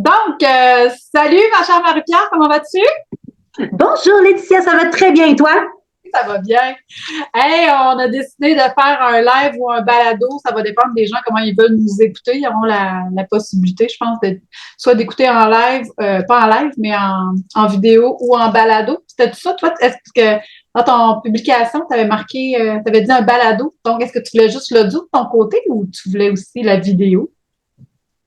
Salut ma chère Marie-Pierre, comment vas-tu? Bonjour Laetitia, ça va très bien et toi? Ça va bien. Hey, on a décidé de faire un live ou un balado. Ça va dépendre des gens, comment ils veulent nous écouter. Ils auront la possibilité, je pense, soit d'écouter en live, pas en live, mais en vidéo ou en balado. C'était tout ça, toi? Est-ce que dans ton publication, tu avais marqué, tu avais dit un balado? Donc, est-ce que tu voulais juste l'audio de ton côté ou tu voulais aussi la vidéo?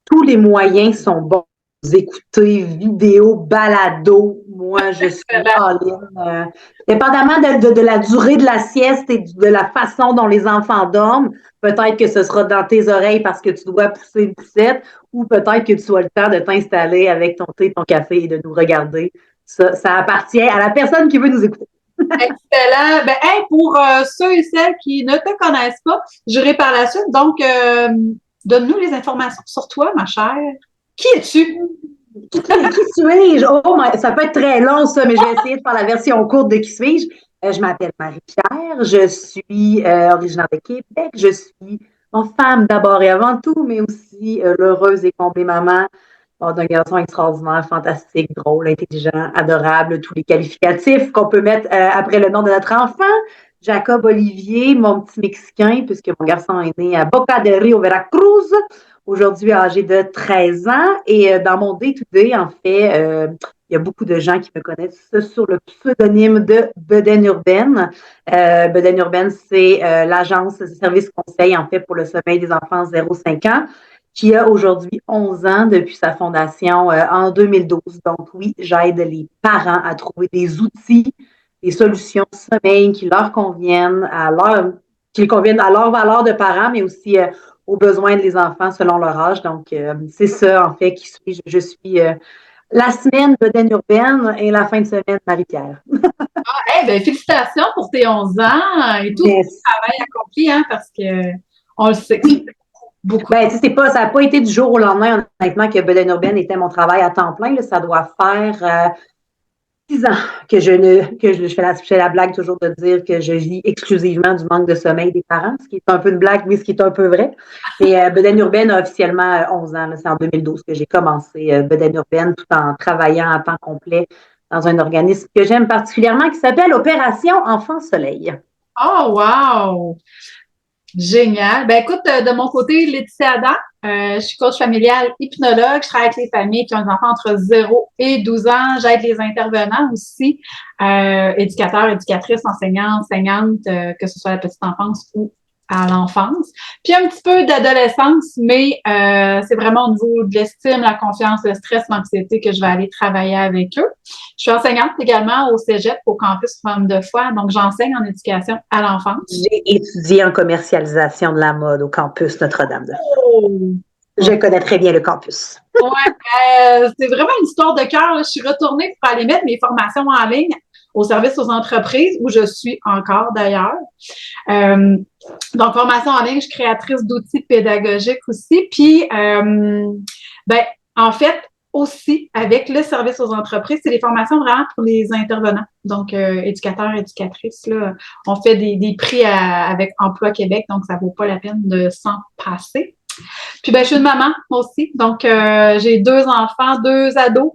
Tous les moyens sont bons. Vous écoutez vidéo, balado, moi je suis all-in. Dépendamment de la durée de la sieste et de la façon dont les enfants dorment, peut-être que ce sera dans tes oreilles parce que tu dois pousser une poussette ou peut-être que tu as le temps de t'installer avec ton thé, ton café et de nous regarder. Ça appartient à la personne qui veut nous écouter. Excellent. Ben, hey, pour ceux et celles qui ne te connaissent pas, j'irai par la suite. Donc, donne-nous les informations sur toi, ma chère. Qui es-tu? Qui suis-je? Ça peut être très long, ça, mais je vais essayer de faire la version courte de qui suis-je. Je m'appelle Marie-Pierre, je suis originaire de Québec, je suis une femme d'abord et avant tout, mais aussi l'heureuse et comblée maman d'un garçon extraordinaire, fantastique, drôle, intelligent, adorable, tous les qualificatifs qu'on peut mettre après le nom de notre enfant. Jacob Olivier, mon petit Mexicain, puisque mon garçon est né à Boca del Rio, Veracruz, aujourd'hui âgé de 13 ans. Et dans mon day-to-day, en fait, il y a beaucoup de gens qui me connaissent sur le pseudonyme de Bedaine Urbaine. Bedaine Urbaine, c'est l'agence de service conseil, en fait, pour le sommeil des enfants 0-5 ans, qui a aujourd'hui 11 ans depuis sa fondation en 2012. Donc oui, j'aide les parents à trouver des outils, des solutions de sommeil qui conviennent à leur valeur de parents, mais aussi aux besoins des enfants selon leur âge. Donc, c'est ça, en fait, qui suis. Je suis la semaine bedaine urbaine et la fin de semaine Marie-Pierre. Eh ben, félicitations pour tes 11 ans et tout ce Yes. travail accompli, hein, parce que on le sait que c'est Oui. beaucoup. Ben, tu sais, ça n'a pas été du jour au lendemain, honnêtement, que bedaine urbaine était mon travail à temps plein. Là. Ça doit faire 6 ans je fais la blague toujours de dire que je vis exclusivement du manque de sommeil des parents, ce qui est un peu une blague, mais ce qui est un peu vrai. Mais Bedaine Urbaine a officiellement 11 ans. C'est en 2012 que j'ai commencé Bedaine Urbaine tout en travaillant à temps complet dans un organisme que j'aime particulièrement qui s'appelle Opération Enfant Soleil. Oh, wow! Génial. Ben écoute, de mon côté, Laetitia Adam, je suis coach familial hypnologue. Je travaille avec les familles qui ont des enfants entre 0 et 12 ans. J'aide les intervenants aussi, éducateurs, éducatrices, enseignants, enseignantes, que ce soit à la petite enfance ou à l'enfance. Puis un petit peu d'adolescence, mais c'est vraiment au niveau de l'estime, la confiance, le stress, l'anxiété que je vais aller travailler avec eux. Je suis enseignante également au Cégep, au campus Femme de Foi, donc j'enseigne en éducation à l'enfance. J'ai étudié en commercialisation de la mode au campus Notre-Dame de Oh! Je connais très bien le campus. Ouais, c'est vraiment une histoire de cœur. Je suis retournée pour aller mettre mes formations en ligne au service aux entreprises, où je suis encore d'ailleurs. Euh, donc, formation en ligne, je suis créatrice d'outils pédagogiques aussi. Puis, ben, en fait, aussi, avec le service aux entreprises, c'est des formations vraiment pour les intervenants. Donc, éducateurs, éducatrices, là, on fait des prix avec Emploi Québec, donc ça vaut pas la peine de s'en passer. Puis ben, je suis une maman moi aussi. Donc, j'ai deux enfants, deux ados,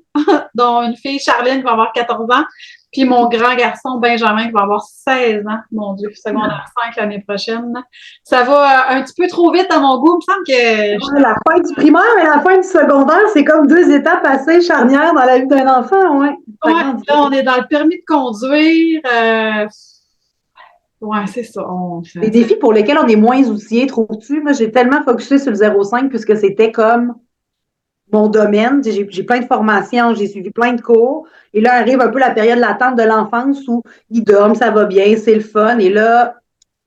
dont une fille, Charline, qui va avoir 14 ans, puis mon grand garçon, Benjamin, qui va avoir 16 ans. Mon Dieu, secondaire 5 l'année prochaine. Ça va un petit peu trop vite à mon goût. Il me semble que Ouais, la fin du primaire et la fin du secondaire, c'est comme deux étapes assez charnières dans la vie d'un enfant, ouais. Ça ouais, grandit. là, on est dans le permis de conduire. Ouais, c'est ça. Des défis pour lesquels on est moins outillé, trouves-tu? Moi, j'ai tellement focusé sur le 0,5 puisque c'était comme mon domaine. J'ai plein de formations, j'ai suivi plein de cours. Et là, arrive un peu la période latente de l'enfance où ils dorment, ça va bien, c'est le fun. Et là,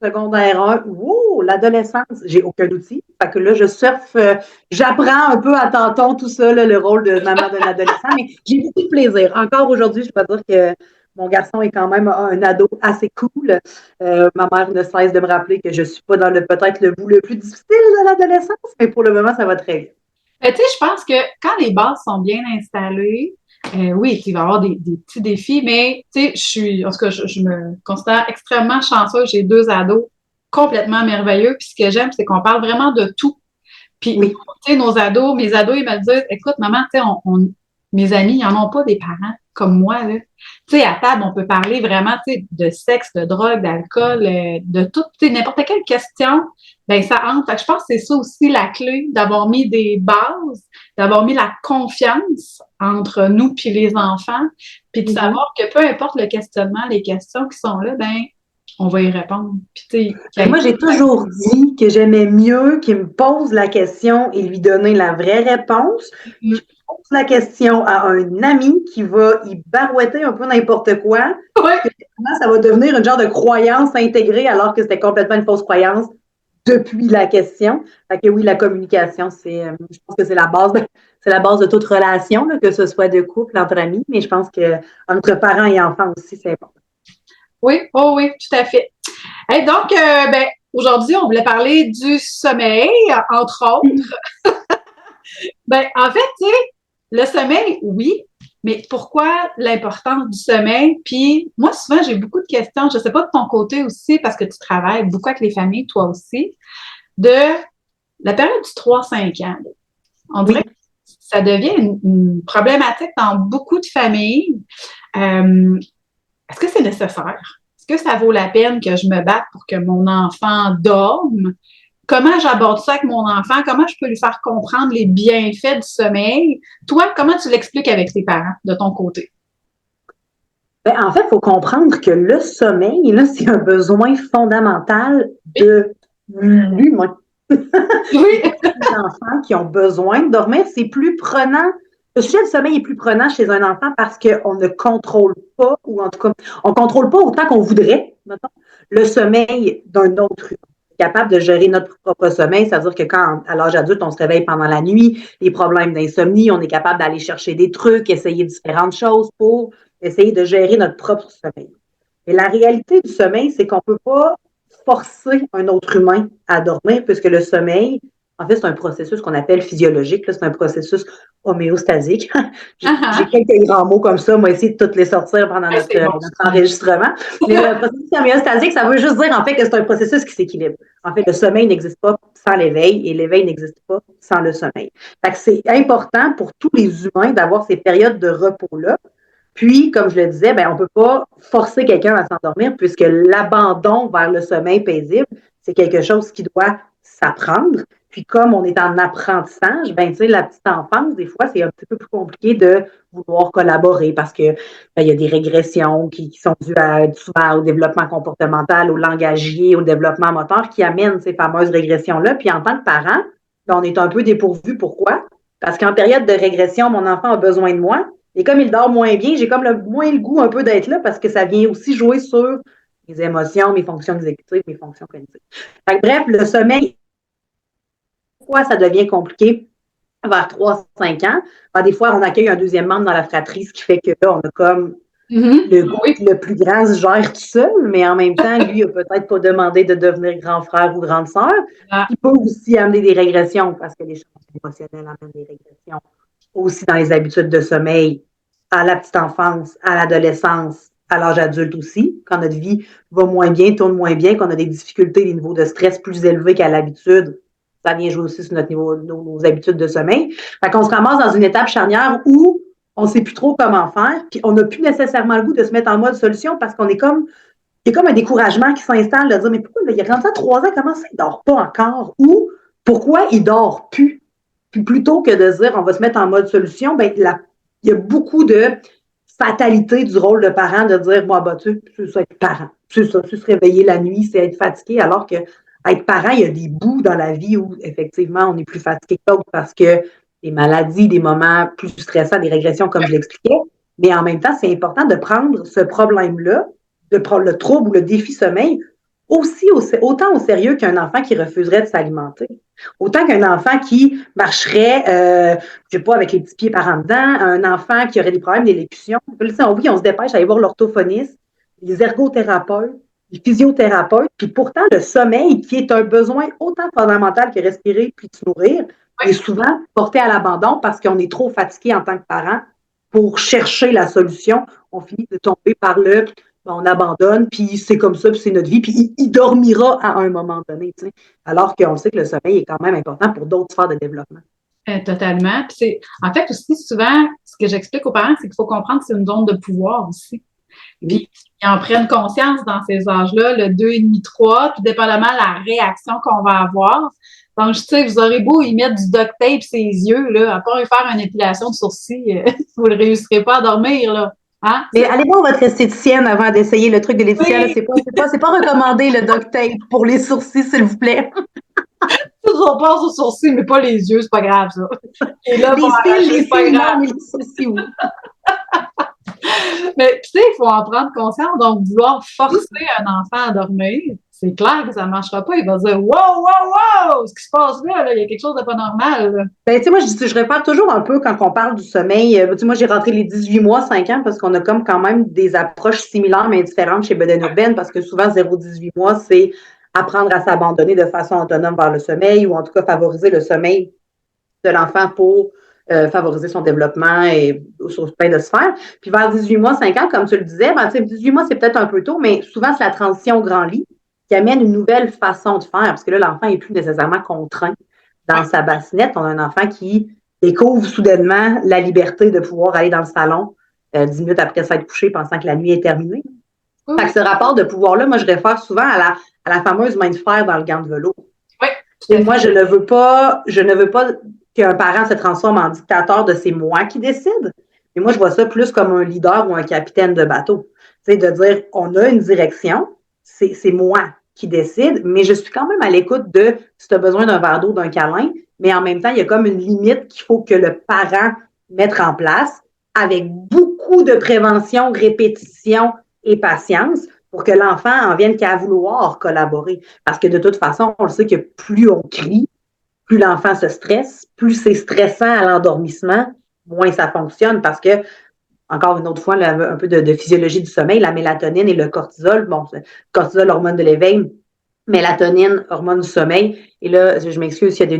secondaire 1, wow, l'adolescence, j'ai aucun outil. Fait que là, je surfe, j'apprends un peu à tâtons tout ça, là, le rôle de maman d'un adolescent, mais j'ai beaucoup de plaisir. Encore aujourd'hui, je peux dire que mon garçon est quand même un ado assez cool. Ma mère ne cesse de me rappeler que je suis pas dans peut-être le bout le plus difficile de l'adolescence, mais pour le moment, ça va très bien. tu sais, je pense que quand les bases sont bien installées, oui, il va y avoir des petits défis, mais tu sais, en tout cas, je me considère extrêmement chanceuse. J'ai deux ados complètement merveilleux. Puis ce que j'aime, c'est qu'on parle vraiment de tout. Puis, Oui. tu sais, mes ados, ils me disent, écoute, maman, tu sais, mes amis, ils n'en ont pas des parents comme moi, là. Tu sais, à table, on peut parler vraiment, tu sais, de sexe, de drogue, d'alcool, de tout, tu sais, n'importe quelle question, ben ça entre. Fait que je pense que c'est ça aussi la clé, d'avoir mis des bases, d'avoir mis la confiance entre nous puis les enfants, puis de savoir que peu importe le questionnement, les questions qui sont là, ben on va y répondre. Puis, tu sais, Moi, j'ai toujours dit que j'aimais mieux qu'il me pose la question et lui donner la vraie réponse. Je pose la question à un ami qui va y barouetter un peu n'importe quoi. ouais. Ça va devenir une genre de croyance intégrée alors que c'était complètement une fausse croyance depuis la question. Fait que oui, la communication, je pense que c'est la base de toute relation, là, que ce soit de couple, entre amis, mais je pense que entre parents et enfants aussi, c'est important. Oui, oh oui, tout à fait. Et donc, ben, aujourd'hui, on voulait parler du sommeil, entre autres. Ben, en fait, tu sais, le sommeil, oui, mais pourquoi l'importance du sommeil? Puis, moi, souvent, j'ai beaucoup de questions. Je ne sais pas de ton côté aussi, parce que tu travailles beaucoup avec les familles, toi aussi, de la période du 3-5 ans. On dirait Oui. que ça devient une problématique dans beaucoup de familles. Est-ce que c'est nécessaire? Est-ce que ça vaut la peine que je me batte pour que mon enfant dorme? Comment j'aborde ça avec mon enfant? Comment je peux lui faire comprendre les bienfaits du sommeil? Toi, comment tu l'expliques avec tes parents de ton côté? Ben, en fait, il faut comprendre que le sommeil, là, c'est un besoin fondamental de l'humain. Oui. Les enfants qui ont besoin de dormir, c'est plus prenant. Le sujet du sommeil est plus prenant chez un enfant parce qu'on ne contrôle pas, ou en tout cas, on ne contrôle pas autant qu'on voudrait, mettons, le sommeil d'un autre humain. Capable de gérer notre propre sommeil, c'est-à-dire que quand, à l'âge adulte, on se réveille pendant la nuit, les problèmes d'insomnie, on est capable d'aller chercher des trucs, essayer différentes choses pour essayer de gérer notre propre sommeil. Et la réalité du sommeil, c'est qu'on ne peut pas forcer un autre humain à dormir, puisque le sommeil, en fait, c'est un processus qu'on appelle physiologique, c'est un processus homéostasique. J'ai quelques grands mots comme ça, moi, essayer de toutes les sortir pendant notre enregistrement. Mais le processus homéostasique, ça veut juste dire, en fait, que c'est un processus qui s'équilibre. En fait, le sommeil n'existe pas sans l'éveil et l'éveil n'existe pas sans le sommeil. Fait que c'est important pour tous les humains d'avoir ces périodes de repos-là. Puis, comme je le disais, ben, on ne peut pas forcer quelqu'un à s'endormir puisque l'abandon vers le sommeil paisible, c'est quelque chose qui doit s'apprendre. Puis, comme on est en apprentissage, ben, tu sais, la petite enfance, des fois, c'est un petit peu plus compliqué de vouloir collaborer parce que ben, il y a des régressions qui sont dues souvent au développement comportemental, au langagier, au développement moteur qui amènent ces fameuses régressions-là. Puis, en tant que parent, ben, on est un peu dépourvu. Pourquoi? Parce qu'en période de régression, mon enfant a besoin de moi. Et comme il dort moins bien, j'ai comme moins le goût un peu d'être là parce que ça vient aussi jouer sur mes émotions, mes fonctions exécutives, mes fonctions cognitives. Fait que, bref, le sommeil, pourquoi ça devient compliqué vers 3-5 ans? Ben, des fois, on accueille un deuxième membre dans la fratrie, ce qui fait que là, on a comme le goût que le plus grand se gère tout seul, mais en même temps, lui, il n'a peut-être pas demandé de devenir grand frère ou grande sœur. Il peut aussi amener des régressions parce que les changements émotionnels amènent des régressions aussi dans les habitudes de sommeil à la petite enfance, à l'adolescence, à l'âge adulte aussi, quand notre vie va moins bien, tourne moins bien, qu'on a des difficultés, des niveaux de stress plus élevés qu'à l'habitude, ça vient jouer aussi sur notre niveau, nos habitudes de sommeil. Fait qu'on se ramasse dans une étape charnière où on ne sait plus trop comment faire, puis on n'a plus nécessairement le goût de se mettre en mode solution parce qu'on est comme, il y a comme un découragement qui s'installe de dire, mais pourquoi il y a 30 ans, 3 ans, comment ça, il ne dort pas encore? Ou pourquoi il ne dort plus? Puis plutôt que de dire on va se mettre en mode solution, ben, il y a beaucoup de fatalité du rôle de parent de dire moi, bah, tu sais, c'est ça être parent. C'est ça, se réveiller la nuit, c'est être fatigué, alors que être parent, il y a des bouts dans la vie où effectivement on est plus fatigué que d'autres parce que des maladies, des moments plus stressants, des régressions, comme je l'expliquais. Mais en même temps, c'est important de prendre ce problème-là, de prendre le trouble ou le défi sommeil aussi autant au sérieux qu'un enfant qui refuserait de s'alimenter. Autant qu'un enfant qui marcherait, je sais pas, avec les petits pieds par en dedans, un enfant qui aurait des problèmes d'élocution. Oui, on se dépêche à aller voir l'orthophoniste, les ergothérapeutes, les physiothérapeutes, puis pourtant le sommeil, qui est un besoin autant fondamental que respirer puis se nourrir, est souvent porté à l'abandon parce qu'on est trop fatigué en tant que parent pour chercher la solution. On finit de tomber par le on abandonne, puis c'est comme ça, puis c'est notre vie, puis il dormira à un moment donné, tu sais. Alors qu'on sait que le sommeil est quand même important pour d'autres sphères de développement. Totalement. Puis en fait, aussi, souvent, ce que j'explique aux parents, c'est qu'il faut comprendre que c'est une zone de pouvoir aussi. Oui. Puis ils en prennent conscience dans ces âges-là, le 2,5, 3, tout dépendamment de la réaction qu'on va avoir. Donc, tu sais, vous aurez beau y mettre du duct tape ses yeux, là, à part y faire une épilation de sourcils, vous ne réussirez pas à dormir, là. Hein? Mais allez voir votre esthéticienne avant d'essayer le truc de l'esthéticienne. Oui, C'est pas recommandé le duct tape pour les sourcils, s'il vous plaît. on passe aux sourcils, mais pas les yeux, c'est pas grave, ça. Et là, Les pour cils, arracher, c'est pas non, grave. mais les sourcils, oui. Mais tu sais, il faut en prendre conscience. Donc, vouloir forcer un enfant à dormir, c'est clair que ça ne marchera pas. Il va dire wow, wow, wow, ce qui se passe là, il y a quelque chose de pas normal. Là. Ben, tu sais, moi, je répète toujours un peu quand on parle du sommeil. Tu sais, moi, j'ai rentré les 18 mois, 5 ans, parce qu'on a comme quand même des approches similaires, mais différentes chez Beden Urbaine, parce que souvent, 0-18 mois, c'est apprendre à s'abandonner de façon autonome vers le sommeil, ou en tout cas favoriser le sommeil de l'enfant pour favoriser son développement et sur plein de sphères. Puis vers 18 mois, 5 ans, comme tu le disais, ben, 18 mois, c'est peut-être un peu tôt, mais souvent, c'est la transition au grand lit qui amène une nouvelle façon de faire, parce que là, l'enfant n'est plus nécessairement contraint dans sa bassinette. On a un enfant qui découvre soudainement la liberté de pouvoir aller dans le salon 10 minutes après s'être couché, pensant que la nuit est terminée. Fait que ce rapport de pouvoir-là, moi, je réfère souvent à la fameuse main de fer dans le gant de velours. Oui. Et moi, je ne veux pas qu'un parent se transforme en dictateur de c'est moi qui décide. Mais moi, je vois ça plus comme un leader ou un capitaine de bateau. Tu sais, de dire, on a une direction, c'est moi qui décide, mais je suis quand même à l'écoute de si tu as besoin d'un verre d'eau, d'un câlin, mais en même temps, il y a comme une limite qu'il faut que le parent mette en place avec beaucoup de prévention, répétition et patience pour que l'enfant en vienne qu'à vouloir collaborer. Parce que de toute façon, on le sait que plus on crie, plus l'enfant se stresse, plus c'est stressant à l'endormissement, moins ça fonctionne parce que, encore une autre fois, un peu de physiologie du sommeil, la mélatonine et le cortisol, bon, cortisol, hormone de l'éveil, mélatonine, hormone du sommeil. Et là, je m'excuse s'il y a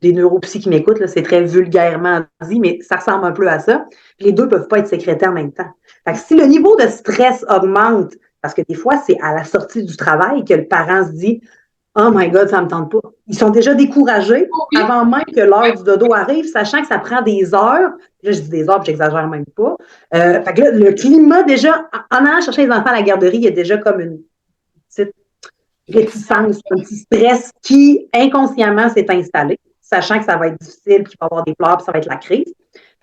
des neuropsy qui m'écoutent, là, c'est très vulgairement dit, mais ça ressemble un peu à ça. Puis les deux ne peuvent pas être sécrétés en même temps. Fait que si le niveau de stress augmente, parce que des fois, c'est à la sortie du travail que le parent se dit oh my God, ça ne me tente pas. Ils sont déjà découragés avant même que l'heure du dodo arrive, sachant que ça prend des heures. Là, je dis des heures, puis j'exagère même pas. Fait que là, le climat, déjà, en allant chercher les enfants à la garderie, il y a déjà comme une petite réticence, un petit stress qui, inconsciemment, s'est installé, sachant que ça va être difficile, qu'il va y avoir des pleurs, puis ça va être la crise.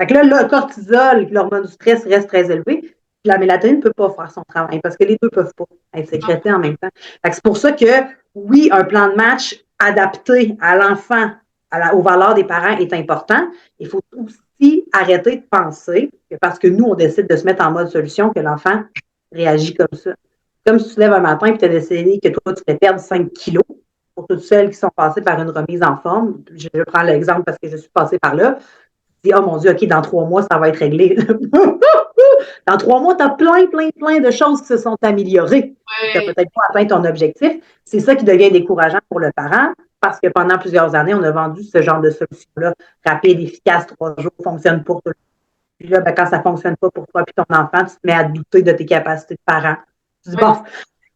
Fait que là, le cortisol, l'hormone du stress reste très élevé. La mélatonine ne peut pas faire son travail parce que les deux ne peuvent pas être sécrétés en même temps. Fait que c'est pour ça que, oui, un plan de match adapté à l'enfant, aux valeurs des parents est important. Il faut aussi arrêter de penser que parce que nous, on décide de se mettre en mode solution, que l'enfant réagit comme ça. Comme si tu te lèves un matin et tu as décidé que toi, tu fais perdre 5 kilos pour toutes celles qui sont passées par une remise en forme. Je prends l'exemple parce que je suis passée par là. Tu dis, oh mon Dieu, OK, dans 3 mois, ça va être réglé. Dans 3 mois, tu as plein de choses qui se sont améliorées. Oui. Tu n'as peut-être pas atteint ton objectif. C'est ça qui devient décourageant pour le parent parce que pendant plusieurs années, on a vendu ce genre de solution-là, rapide, efficace, 3 jours, fonctionne pour tout le monde. Puis là, ben, quand ça ne fonctionne pas pour toi et ton enfant, tu te mets à douter de tes capacités de parent. Tu dis, bon,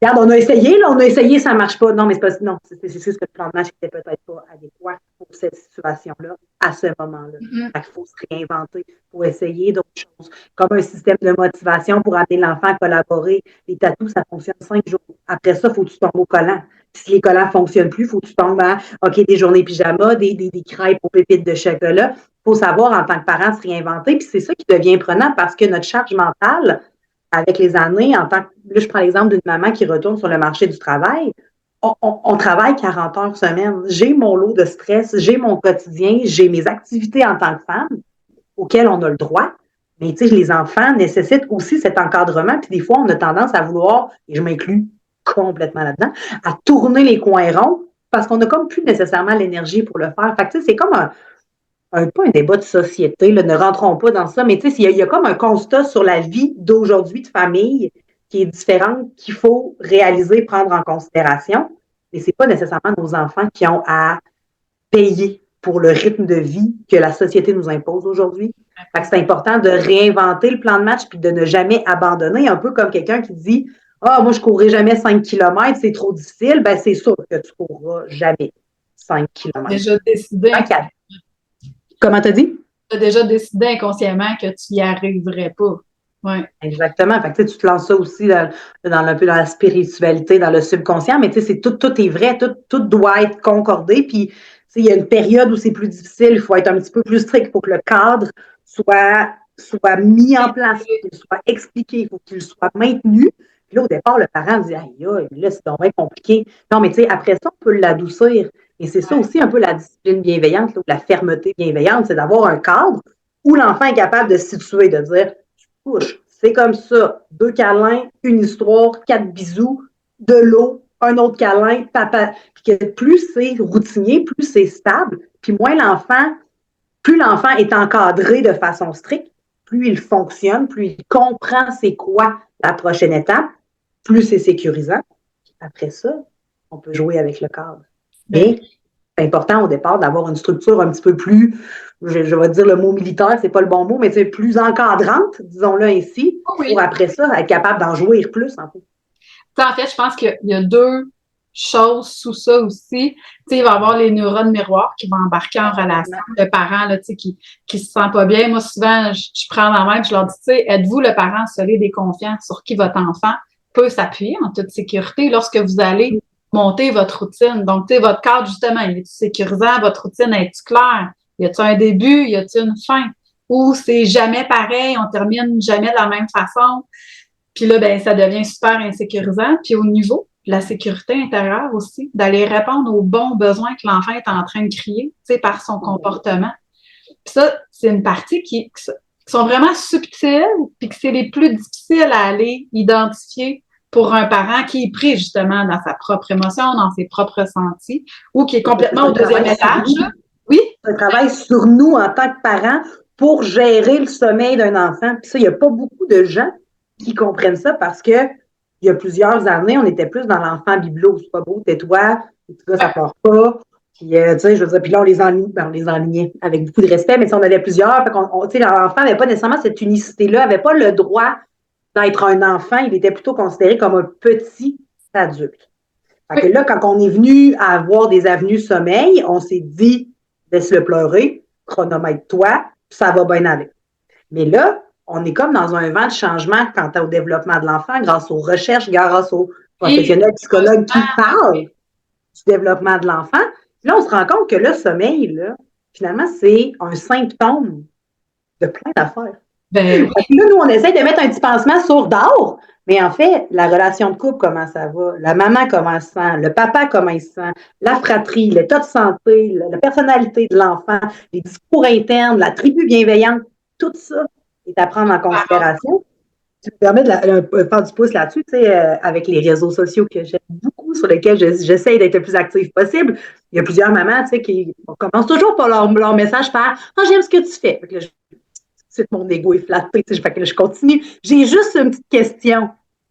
regarde, on a essayé, ça ne marche pas. Non, mais c'est juste que le plan de match n'était peut-être pas adéquat pour cette situation-là à ce moment-là. Il faut se réinventer, il faut essayer d'autres choses. Comme un système de motivation pour amener l'enfant à collaborer. Les tatous, ça fonctionne 5 jours. Après ça, il faut que tu tombes au collant. Puis si les collants ne fonctionnent plus, il faut que tu tombes à OK, des journées pyjama, des crêpes aux pépites de chocolat. Il faut savoir en tant que parent se réinventer. Puis c'est ça qui devient prenant parce que notre charge mentale, avec les années, là, je prends l'exemple d'une maman qui retourne sur le marché du travail. On travaille 40 heures semaine. J'ai mon lot de stress, j'ai mon quotidien, j'ai mes activités en tant que femme auxquelles on a le droit. Mais tu sais, les enfants nécessitent aussi cet encadrement. Puis des fois, on a tendance à vouloir, et je m'inclus complètement là-dedans, à tourner les coins ronds parce qu'on n'a comme plus nécessairement l'énergie pour le faire. Fait que tu sais, c'est comme pas un débat de société, là, ne rentrons pas dans ça, mais tu sais, il y a comme un constat sur la vie d'aujourd'hui de famille qui est différente, qu'il faut réaliser, prendre en considération. Et c'est pas nécessairement nos enfants qui ont à payer pour le rythme de vie que la société nous impose aujourd'hui. Fait que c'est important de réinventer le plan de match puis de ne jamais abandonner, un peu comme quelqu'un qui dit « Ah, moi, je courrai jamais 5 kilomètres, c'est trop difficile. » Ben, c'est sûr que tu courras jamais 5 kilomètres. Déjà décidé. Comment t'as dit? Tu as déjà décidé inconsciemment que tu n'y arriverais pas. Ouais. Exactement. Fait que, tu te lances ça aussi un peu dans la spiritualité, dans le subconscient, mais c'est tout est vrai, tout doit être concordé. Puis, il y a une période où c'est plus difficile, il faut être un petit peu plus strict pour que le cadre soit mis en place, qu'il soit expliqué, il faut qu'il soit maintenu. Puis là, au départ, le parent dit aïe, là, c'est donc bien compliqué. Non, mais après ça, on peut l'adoucir. Et c'est ça aussi un peu la discipline bienveillante, là, la fermeté bienveillante, c'est d'avoir un cadre où l'enfant est capable de se situer, de dire couche, c'est comme ça, 2 câlins, une histoire, 4 bisous, de l'eau, un autre câlin, papa. Puis que plus c'est routinier, plus c'est stable, puis plus l'enfant est encadré de façon stricte, plus il fonctionne, plus il comprend c'est quoi la prochaine étape, plus c'est sécurisant. Puis après ça, on peut jouer avec le cadre. Mais c'est important au départ d'avoir une structure un petit peu plus, je vais dire le mot militaire, c'est pas le bon mot, mais plus encadrante, disons-le ainsi, pour après ça être capable d'en jouir plus, en fait. En fait, je pense qu'il y a deux choses sous ça aussi. Il va y avoir les neurones miroirs qui vont embarquer en relation. Le parent là, qui se sent pas bien. Moi, souvent, je prends la main et je leur dis, êtes-vous le parent solide et confiant sur qui votre enfant peut s'appuyer en toute sécurité lorsque vous allez monter votre routine. Donc, votre cadre, justement, il est sécurisant? Votre routine est-tu claire? Y a-t-il un début? Y a-t-il une fin? Ou c'est jamais pareil, on termine jamais de la même façon? Puis là, ben, ça devient super insécurisant. Puis au niveau de la sécurité intérieure aussi, d'aller répondre aux bons besoins que l'enfant est en train de crier, par son comportement. Puis ça, c'est une partie qui sont vraiment subtiles, puis que c'est les plus difficiles à aller identifier pour un parent qui est pris justement dans sa propre émotion, dans ses propres ressentis, ou qui est complètement au deuxième étage. Oui. Un travail sur nous en tant que parents pour gérer le sommeil d'un enfant. Puis ça, il n'y a pas beaucoup de gens qui comprennent ça parce que il y a plusieurs années, on était plus dans l'enfant bibelot. C'est pas beau, tais-toi, ça pleure pas. Puis, tu sais, je veux dire, puis là, on les enlignait avec beaucoup de respect, mais si on avait plusieurs, tu sais, l'enfant n'avait pas nécessairement cette unicité-là, n'avait pas le droit d'être un enfant, il était plutôt considéré comme un petit adulte. Fait que là, quand on est venu à avoir des avenues sommeil, on s'est dit, laisse-le pleurer, chronomètre-toi, puis ça va bien aller. Mais là, on est comme dans un vent de changement quant au développement de l'enfant, grâce aux recherches, grâce aux professionnels psychologues qui parlent du développement de l'enfant. Là, on se rend compte que le sommeil, là, finalement, c'est un symptôme de plein d'affaires. Ben, là, nous, on essaie de mettre un petit pansement sur d'or, mais en fait, la relation de couple, comment ça va? La maman, comment elle se sent? Le papa, comment il se sent? La fratrie, l'état de santé, la personnalité de l'enfant, les discours internes, la tribu bienveillante, tout ça est à prendre en considération. Tu me permets de faire du pouce là-dessus, tu sais, avec les réseaux sociaux que j'aime beaucoup, sur lesquels j'essaie d'être le plus active possible. Il y a plusieurs mamans, tu sais, qui commencent toujours par leur message par « Ah, j'aime ce que tu fais. » Fait que là, mon ego est flatté, tu sais, fait que là, je continue. J'ai juste une petite question.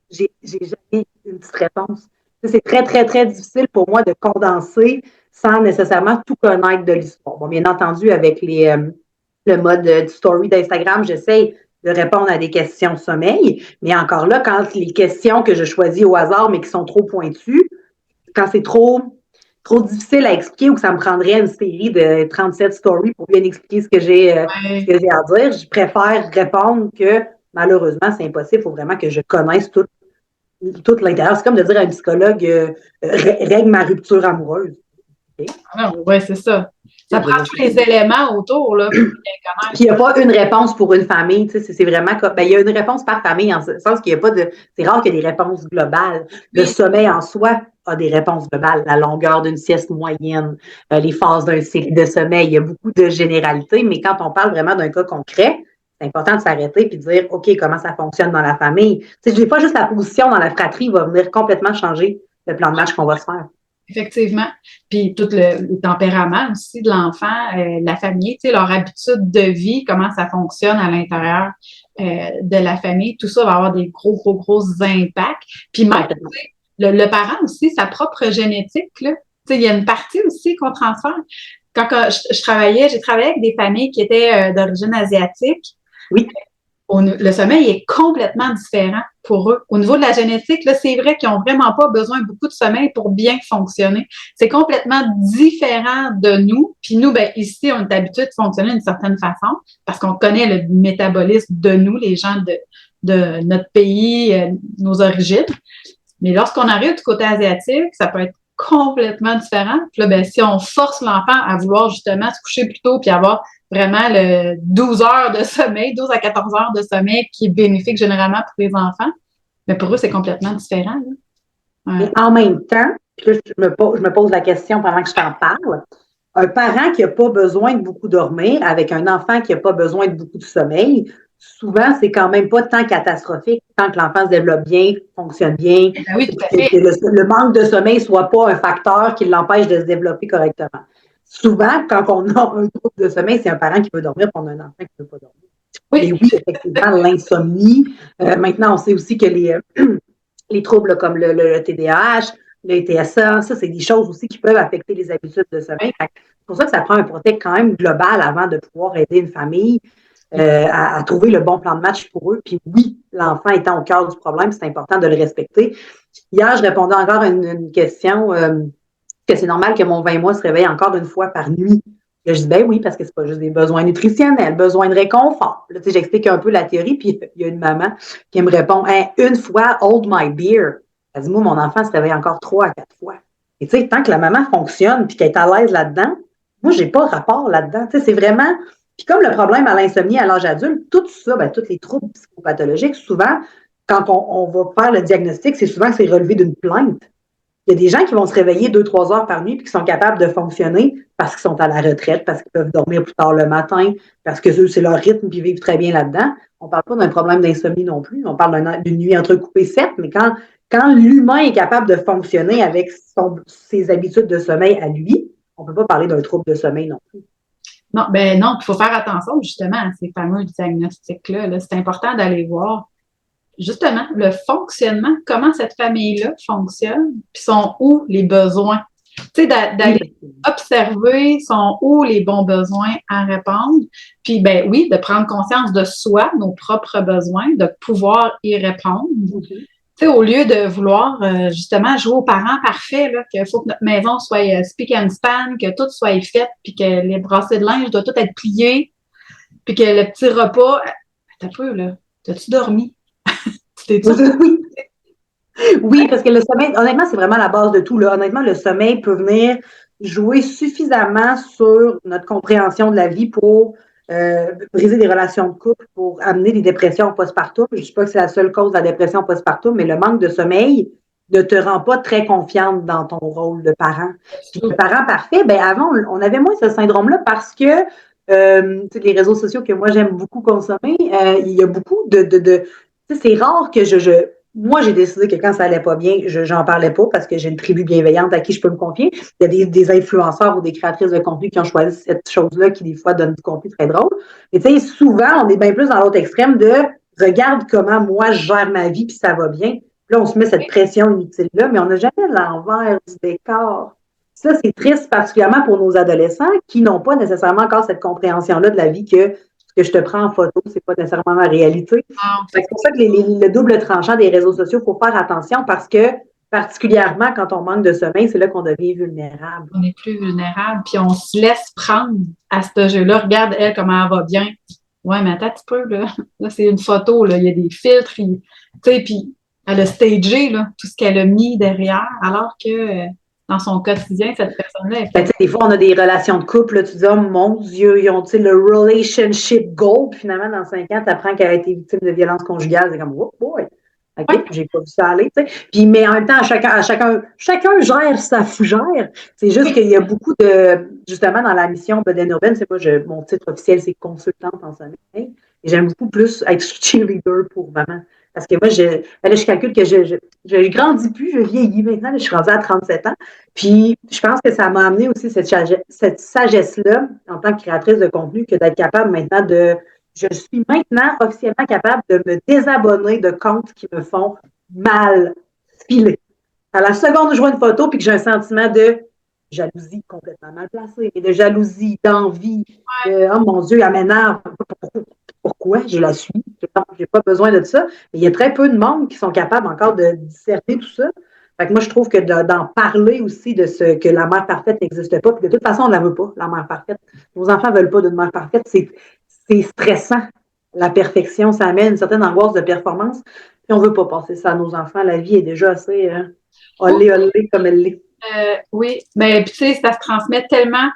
J'ai jamais une petite réponse. C'est très, très, très difficile pour moi de condenser sans nécessairement tout connaître de l'histoire. Bon, bien entendu, avec le mode du story d'Instagram, j'essaie de répondre à des questions sommeil, mais encore là, quand les questions que je choisis au hasard, mais qui sont trop pointues, quand c'est trop difficile à expliquer ou que ça me prendrait une série de 37 stories pour bien expliquer ce que j'ai à dire, je préfère répondre que malheureusement, c'est impossible. Il faut vraiment que je connaisse tout l'intérieur. C'est comme de dire à un psychologue règle ma rupture amoureuse. Okay? Oui, c'est ça. Ça prend tous les éléments autour, là, pour bien connaître. Puis il n'y a pas une réponse pour une famille, tu sais, c'est vraiment comme, il y a une réponse par famille, en ce sens qu'il n'y a pas c'est rare qu'il y ait des réponses globales. Le sommeil en soi a des réponses globales, la longueur d'une sieste moyenne, les phases d'un cycle de sommeil, il y a beaucoup de généralités, mais quand on parle vraiment d'un cas concret, c'est important de s'arrêter et de dire, OK, comment ça fonctionne dans la famille. Tu sais, des fois, juste la position dans la fratrie va venir complètement changer le plan de match qu'on va se faire. Effectivement. Puis tout le tempérament aussi de l'enfant, la famille, tu sais, leur habitude de vie, comment ça fonctionne à l'intérieur de la famille, tout ça va avoir des gros impacts. Puis même, le parent aussi, sa propre génétique, là, tu sais, il y a une partie aussi qu'on transfère. quand je travaillais, j'ai travaillé avec des familles qui étaient d'origine asiatique. Oui. Le sommeil est complètement différent pour eux. Au niveau de la génétique, là, c'est vrai qu'ils n'ont vraiment pas besoin de beaucoup de sommeil pour bien fonctionner. C'est complètement différent de nous. Puis nous, ben, ici, on est habitué de fonctionner d'une certaine façon parce qu'on connaît le métabolisme de nous, les gens de notre pays, nos origines. Mais lorsqu'on arrive du côté asiatique, ça peut être complètement différent. Puis là, ben, si on force l'enfant à vouloir justement se coucher plus tôt puis avoir vraiment le 12 heures de sommeil, 12 à 14 heures de sommeil qui est bénéfique généralement pour les enfants, mais pour eux, c'est complètement différent. Ouais. Mais en même temps, puis là, je me pose la question pendant que je t'en parle, un parent qui n'a pas besoin de beaucoup dormir avec un enfant qui n'a pas besoin de beaucoup de sommeil, souvent, c'est quand même pas tant catastrophique tant que l'enfant se développe bien, fonctionne bien, Ben oui, tout à fait. que le manque de sommeil ne soit pas un facteur qui l'empêche de se développer correctement. Souvent, quand on a un trouble de sommeil, c'est un parent qui veut dormir, puis on a un enfant qui ne veut pas dormir. Oui. Mais oui, effectivement, l'insomnie. Maintenant, on sait aussi que les troubles comme le TDAH, le TSA, ça, c'est des choses aussi qui peuvent affecter les habitudes de sommeil. C'est pour ça que ça prend un protect quand même global avant de pouvoir aider une famille à trouver le bon plan de match pour eux. Puis oui, l'enfant étant au cœur du problème, c'est important de le respecter. Hier, je répondais encore à une question que c'est normal que mon 20 mois se réveille encore une fois par nuit. Là, je dis, ben oui, parce que c'est pas juste des besoins nutritionnels, besoin de réconfort. Là, j'explique un peu la théorie, puis il y a une maman qui me répond, hey, une fois, hold my beer. Elle dit, moi, mon enfant se réveille encore 3 à 4 fois. Et tu sais, tant que la maman fonctionne, puis qu'elle est à l'aise là-dedans, moi, j'ai pas rapport là-dedans. Tu sais, c'est vraiment... Puis comme le problème à l'insomnie à l'âge adulte, tout ça, ben, tous les troubles psychopathologiques, souvent, quand on va faire le diagnostic, c'est souvent que c'est relevé d'une plainte. Il y a des gens qui vont se réveiller 2-3 heures par nuit puis qui sont capables de fonctionner parce qu'ils sont à la retraite, parce qu'ils peuvent dormir plus tard le matin, parce que eux, c'est leur rythme puis ils vivent très bien là-dedans. On ne parle pas d'un problème d'insomnie non plus. On parle d'une nuit entrecoupée, certes, mais quand l'humain est capable de fonctionner avec ses habitudes de sommeil à lui, on ne peut pas parler d'un trouble de sommeil non plus. Non, ben non, il faut faire attention justement à ces fameux diagnostics-là. Là. C'est important d'aller voir justement le fonctionnement, comment cette famille-là fonctionne, puis sont où les besoins. Tu sais, d'aller observer sont où les bons besoins à répondre, puis ben oui, de prendre conscience de soi, nos propres besoins, de pouvoir y répondre. Tu sais, au lieu de vouloir justement jouer aux parents parfaits, là, qu'il faut que notre maison soit speak and span, que tout soit fait, puis que les brassées de linge doivent tout être pliées, puis que le petit repas, t'as peu, là, t'as-tu dormi? Oui, parce que le sommeil, honnêtement, c'est vraiment la base de tout. Là. Honnêtement, le sommeil peut venir jouer suffisamment sur notre compréhension de la vie pour briser des relations de couple, pour amener des dépressions postpartum. Je ne dis pas que c'est la seule cause de la dépression postpartum, mais le manque de sommeil ne te rend pas très confiante dans ton rôle de parent. Puis le parent parfait, ben avant, on avait moins ce syndrome-là parce que les réseaux sociaux que moi j'aime beaucoup consommer, il y a beaucoup c'est rare que moi, j'ai décidé que quand ça allait pas bien, j'en parlais pas parce que j'ai une tribu bienveillante à qui je peux me confier. Il y a des influenceurs ou des créatrices de contenu qui ont choisi cette chose-là qui, des fois, donne du contenu très drôle. Mais tu sais, souvent, on est bien plus dans l'autre extrême de regarde comment moi je gère ma vie puis ça va bien. Puis là, on se met cette pression inutile-là, mais on n'a jamais l'envers du décor. Ça, c'est triste, particulièrement pour nos adolescents qui n'ont pas nécessairement encore cette compréhension-là de la vie que ce que je te prends en photo, c'est pas nécessairement ma réalité. C'est pour ça que le double tranchant des réseaux sociaux, il faut faire attention parce que, particulièrement quand on manque de sommeil, c'est là qu'on devient vulnérable. On est plus vulnérable, puis on se laisse prendre à ce jeu-là. Regarde, elle, comment elle va bien. Ouais, mais attends un petit peu, là. Là, c'est une photo, là. Il y a des filtres, tu sais, puis elle a stagé, là, tout ce qu'elle a mis derrière, alors que dans son quotidien, cette personne-là est des fois, on a des relations de couple, là, tu dis, oh mon Dieu, ils ont le relationship goal, puis finalement, dans 5 ans, tu apprends qu'elle a été victime de violence conjugale. C'est comme, oh boy, OK, j'ai pas vu ça aller. Puis, mais en même temps, chacun gère sa fougère. C'est juste qu'il y a beaucoup justement, dans la mission Bedaine Urbaine, c'est moi, mon titre officiel, c'est consultante en sommeil. Et j'aime beaucoup plus être cheerleader pour maman. Parce que moi, je calcule que je grandis plus, je vieillis maintenant, là, je suis rendue à 37 ans. Puis, je pense que ça m'a amené aussi cette sagesse-là, en tant que créatrice de contenu, que d'être capable maintenant je suis maintenant officiellement capable de me désabonner de comptes qui me font mal filer. À la seconde où je vois une photo puis que j'ai un sentiment de jalousie complètement mal placée, mais de jalousie, d'envie, oh mon Dieu, elle m'énerve. Pourquoi je la suis? J'ai pas besoin de ça. Mais il y a très peu de monde qui sont capables encore de discerner tout ça. Fait que moi, je trouve que d'en parler aussi de ce que la mère parfaite n'existe pas. Puis de toute façon, on ne la veut pas, la mère parfaite. Nos enfants ne veulent pas d'une mère parfaite. C'est stressant. La perfection, ça amène une certaine angoisse de performance. Puis on ne veut pas passer ça à nos enfants. La vie est déjà assez olé, olé comme elle l'est. Oui, mais tu sais, ça se transmet tellement,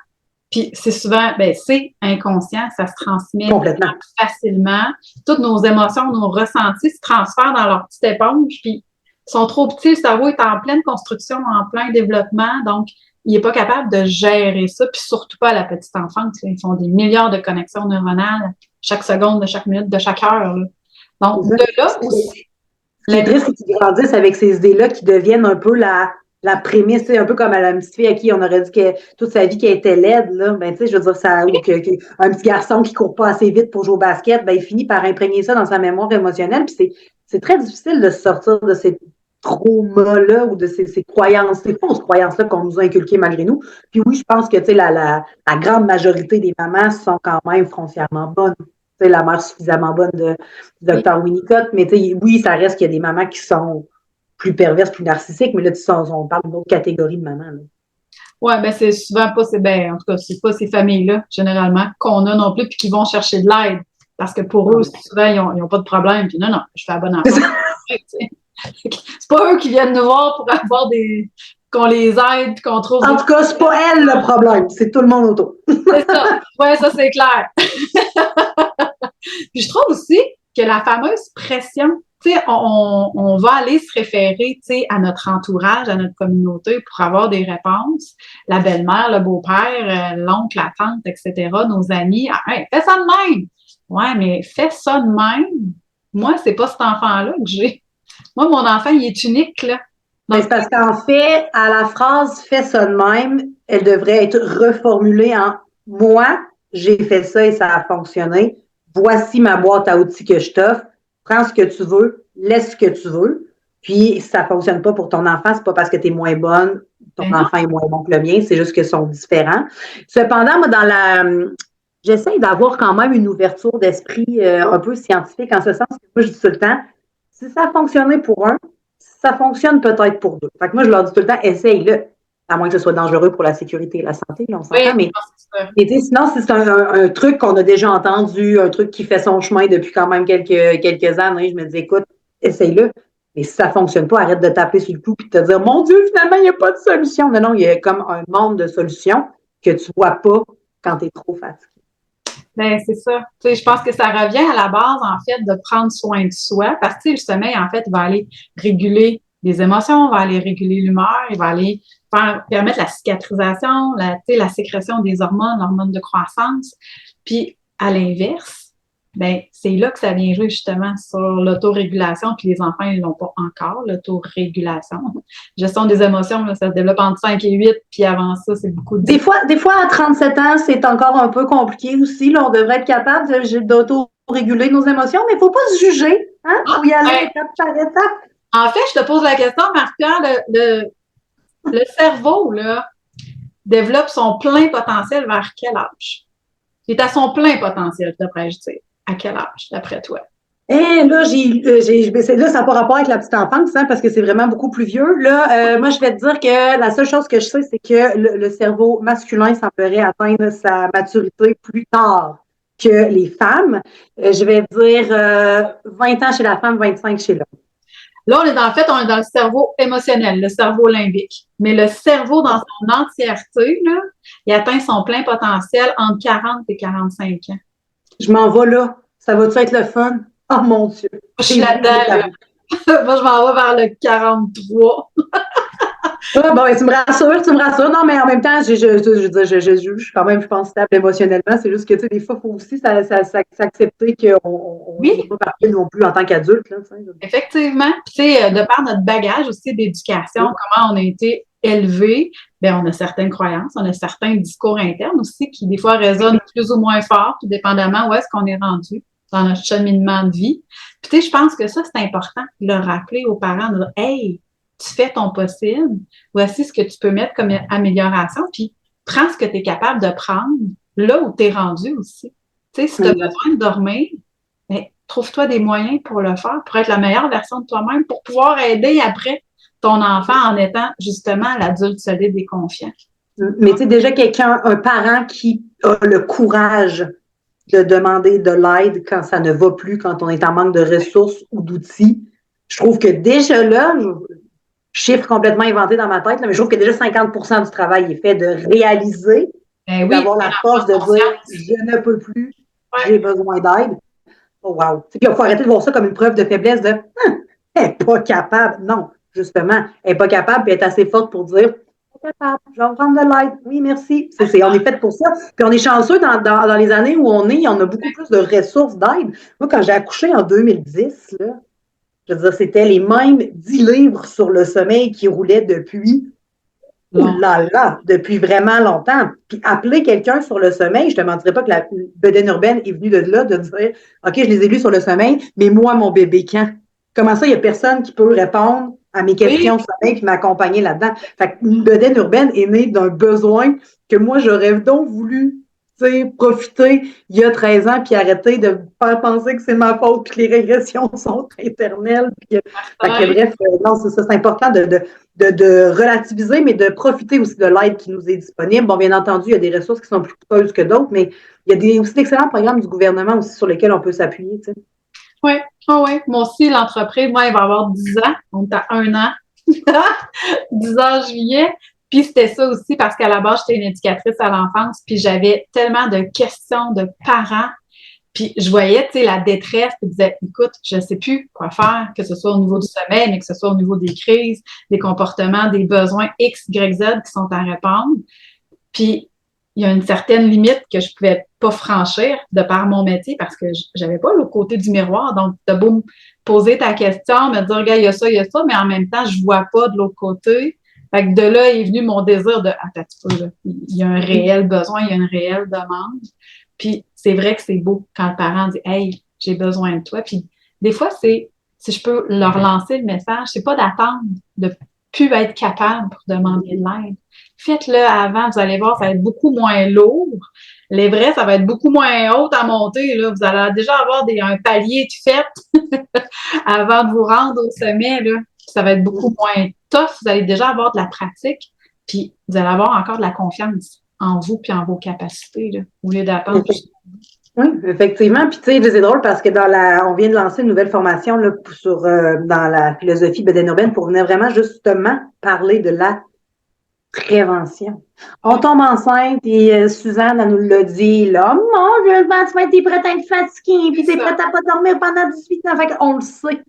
puis c'est souvent, c'est inconscient, ça se transmet complètement facilement. Toutes nos émotions, nos ressentis se transfèrent dans leur petite éponge, puis ils sont trop petits, le cerveau est en pleine construction, en plein développement, donc il n'est pas capable de gérer ça, puis surtout pas à la petite enfance. Ils font des milliards de connexions neuronales chaque seconde, de chaque minute, de chaque heure. Là. Donc, de là aussi. Ce qui est triste, c'est qu'ils grandissent avec ces idées-là qui deviennent un peu la prémisse, c'est un peu comme à la petite fille à qui on aurait dit que toute sa vie qu'elle était laide, là, ben, tu sais, je veux dire, ça, ou un petit garçon qui court pas assez vite pour jouer au basket, ben, il finit par imprégner ça dans sa mémoire émotionnelle, puis c'est très difficile de se sortir de ces traumas-là ou de ces croyances, ces fausses croyances-là qu'on nous a inculquées malgré nous. Puis oui, je pense que, tu sais, la grande majorité des mamans sont quand même foncièrement bonnes. Tu sais, la mère suffisamment bonne du docteur Winnicott, mais tu sais, oui, ça reste qu'il y a des mamans qui sont plus perverse, plus narcissique, mais là, on parle d'une autre catégorie de mamans. Oui, ben c'est souvent pas en tout cas, c'est pas ces familles-là, généralement, qu'on a non plus, puis qui vont chercher de l'aide. Parce que pour eux, souvent, ils n'ont pas de problème. Puis non, je fais la bonne enfant. C'est pas eux qui viennent nous voir pour avoir qu'on les aide, qu'on trouve. En tout cas, c'est pas elle le problème, c'est tout le monde autour. C'est ça. Oui, ça, c'est clair. Puis je trouve aussi que la fameuse pression, tu sais, on va aller se référer, tu sais, à notre entourage, à notre communauté pour avoir des réponses. La belle-mère, le beau-père, l'oncle, la tante, etc., nos amis. Hey, fais ça de même! Ouais, mais fais ça de même. Moi, c'est pas cet enfant-là que j'ai. Moi, mon enfant, il est unique, là. Donc, c'est parce qu'en fait, à la phrase « fais ça de même », elle devrait être reformulée en « moi, j'ai fait ça et ça a fonctionné. Voici ma boîte à outils que je t'offre. Prends ce que tu veux, laisse ce que tu veux. Puis, si ça ne fonctionne pas pour ton enfant, c'est pas parce que tu es moins bonne, ton enfant est moins bon que le mien, c'est juste qu'ils sont différents. Cependant, moi, j'essaie d'avoir quand même une ouverture d'esprit un peu scientifique en ce sens que moi, je dis tout le temps, si ça a fonctionné pour un, ça fonctionne peut-être pour deux. Fait que moi, je leur dis tout le temps, essaye-le. À moins que ce soit dangereux pour la sécurité et la santé, là, on s'entend, mais sinon, si c'est un truc qu'on a déjà entendu, un truc qui fait son chemin depuis quand même quelques années, je me dis, écoute, essaye-le. Mais si ça ne fonctionne pas, arrête de taper sur le clou et de te dire, mon Dieu, finalement, il n'y a pas de solution. Non, il y a comme un monde de solutions que tu ne vois pas quand tu es trop fatigué. Ben, c'est ça. Tu sais, je pense que ça revient à la base, en fait, de prendre soin de soi, parce que le sommeil, en fait, va aller réguler les émotions, va aller réguler l'humeur, il va aller permettre la cicatrisation, la sécrétion des hormones, l'hormone de croissance. Puis, à l'inverse, ben, c'est là que ça vient jouer justement sur l'autorégulation, puis les enfants, ils l'ont pas encore, l'autorégulation. Gestion des émotions, là, ça se développe entre 5 et 8, puis avant ça, c'est beaucoup de... Des fois, à 37 ans, c'est encore un peu compliqué aussi. Là, on devrait être capable d'autoréguler nos émotions, mais il ne faut pas se juger. Hein? Il faut y aller étape par étape. En fait, je te pose la question, Marc-Pierre, le cerveau, là, développe son plein potentiel vers quel âge? Il est à son plein potentiel, devrais-je dire. À quel âge, d'après toi? Là, là, ça n'a pas rapport avec la petite enfance, hein, parce que c'est vraiment beaucoup plus vieux. Là, moi, je vais te dire que la seule chose que je sais, c'est que le cerveau masculin semblerait atteindre sa maturité plus tard que les femmes. Je vais dire 20 ans chez la femme, 25 chez l'homme. Là, on est dans le cerveau émotionnel, le cerveau limbique. Mais le cerveau dans son entièreté, là, il atteint son plein potentiel entre 40 et 45 ans. Je m'en vais là. Ça va-tu être le fun? Oh mon Dieu! Je suis là-dedans. Moi, je m'en vais vers le 43. Ah, bon, tu me rassures. Non, mais en même temps, je juge quand même, je pense, stable émotionnellement. C'est juste que, tu sais, des fois, il faut aussi s'accepter qu'on oui. n'est pas parfait non plus en tant qu'adulte. Là, effectivement. Tu sais, de par notre bagage aussi d'éducation, comment on a été élevé, bien, on a certaines croyances, on a certains discours internes aussi qui, des fois, résonnent plus ou moins fort, tout dépendamment où est-ce qu'on est rendu dans notre cheminement de vie. Puis, tu sais, je pense que ça, c'est important de le rappeler aux parents, de dire, hey, tu fais ton possible, voici ce que tu peux mettre comme amélioration, puis prends ce que tu es capable de prendre là où tu es rendu aussi. Tu sais, si tu as besoin de dormir, ben, trouve-toi des moyens pour le faire, pour être la meilleure version de toi-même, pour pouvoir aider après ton enfant en étant justement l'adulte solide et confiant. Mais tu sais, déjà un parent qui a le courage de demander de l'aide quand ça ne va plus, quand on est en manque de ressources ou d'outils, je trouve que déjà là, chiffre complètement inventé dans ma tête, là, mais je trouve que déjà 50% du travail est fait de réaliser, d'avoir la force de dire « je ne peux plus, j'ai besoin d'aide ». Oh wow! Puis il faut arrêter de voir ça comme une preuve de faiblesse de « elle n'est pas capable ». Non, justement, elle n'est pas capable puis elle est assez forte pour dire « capable, je vais prendre de l'aide, oui, merci ». On est fait pour ça. Puis on est chanceux dans les années où on est, on a beaucoup plus de ressources d'aide. Moi, quand j'ai accouché en 2010, là, je veux dire, c'était les mêmes 10 livres sur le sommeil qui roulaient depuis, depuis vraiment longtemps. Puis appeler quelqu'un sur le sommeil, je te mentirais pas que la bedaine urbaine est venue de là, de dire, OK, je les ai lus sur le sommeil, mais moi, mon bébé, quand? Comment ça, il n'y a personne qui peut répondre à mes questions sur sommeil et m'accompagner là-dedans? Fait que une bedaine urbaine est née d'un besoin que moi, j'aurais donc voulu profiter il y a 13 ans, puis arrêter de faire penser que c'est ma faute, puis que les régressions sont éternelles. Puis bref, non, c'est important de relativiser, mais de profiter aussi de l'aide qui nous est disponible. Bon, bien entendu, il y a des ressources qui sont plus coûteuses que d'autres, mais il y a aussi d'excellents programmes du gouvernement aussi sur lesquels on peut s'appuyer. Oui, oui. Moi aussi, l'entreprise, moi, elle va avoir 10 ans. On est à 1 an. 10 ans en juillet. Puis c'était ça aussi parce qu'à la base, j'étais une éducatrice à l'enfance, puis j'avais tellement de questions de parents. Puis je voyais, tu sais, la détresse, puis je disais, écoute, je ne sais plus quoi faire, que ce soit au niveau du sommeil, mais que ce soit au niveau des crises, des comportements, des besoins X, Y, Z qui sont à répondre. Puis il y a une certaine limite que je pouvais pas franchir de par mon métier parce que j'avais pas l'autre côté du miroir. Donc, t'as beau me poser ta question, me dire, regarde, il y a ça, mais en même temps, je vois pas de l'autre côté. Fait que de là est venu mon désir de, attends un petit peu, là. Il y a un réel besoin, il y a une réelle demande. Puis, c'est vrai que c'est beau quand le parent dit, hey, j'ai besoin de toi. Puis, des fois, si je peux leur lancer le message, c'est pas d'attendre de plus être capable pour demander de l'aide. Faites-le avant, vous allez voir, ça va être beaucoup moins lourd. Les vrais, ça va être beaucoup moins haut à monter. Là. Vous allez déjà avoir un palier de fait avant de vous rendre au sommet. Là. Ça va être beaucoup moins tough. Vous allez déjà avoir de la pratique. Puis vous allez avoir encore de la confiance en vous et en vos capacités, là, au lieu d'attendre. Oui, effectivement. Puis tu sais, c'est drôle parce que on vient de lancer une nouvelle formation là, dans la philosophie bedaine urbaine pour venir vraiment justement parler de la prévention. On tombe enceinte et Suzanne, elle nous l'a dit, là, mon Dieu, tu vas être prête à être fatiguée, puis t'es prête à pas dormir pendant 18 ans. Fait qu'on le sait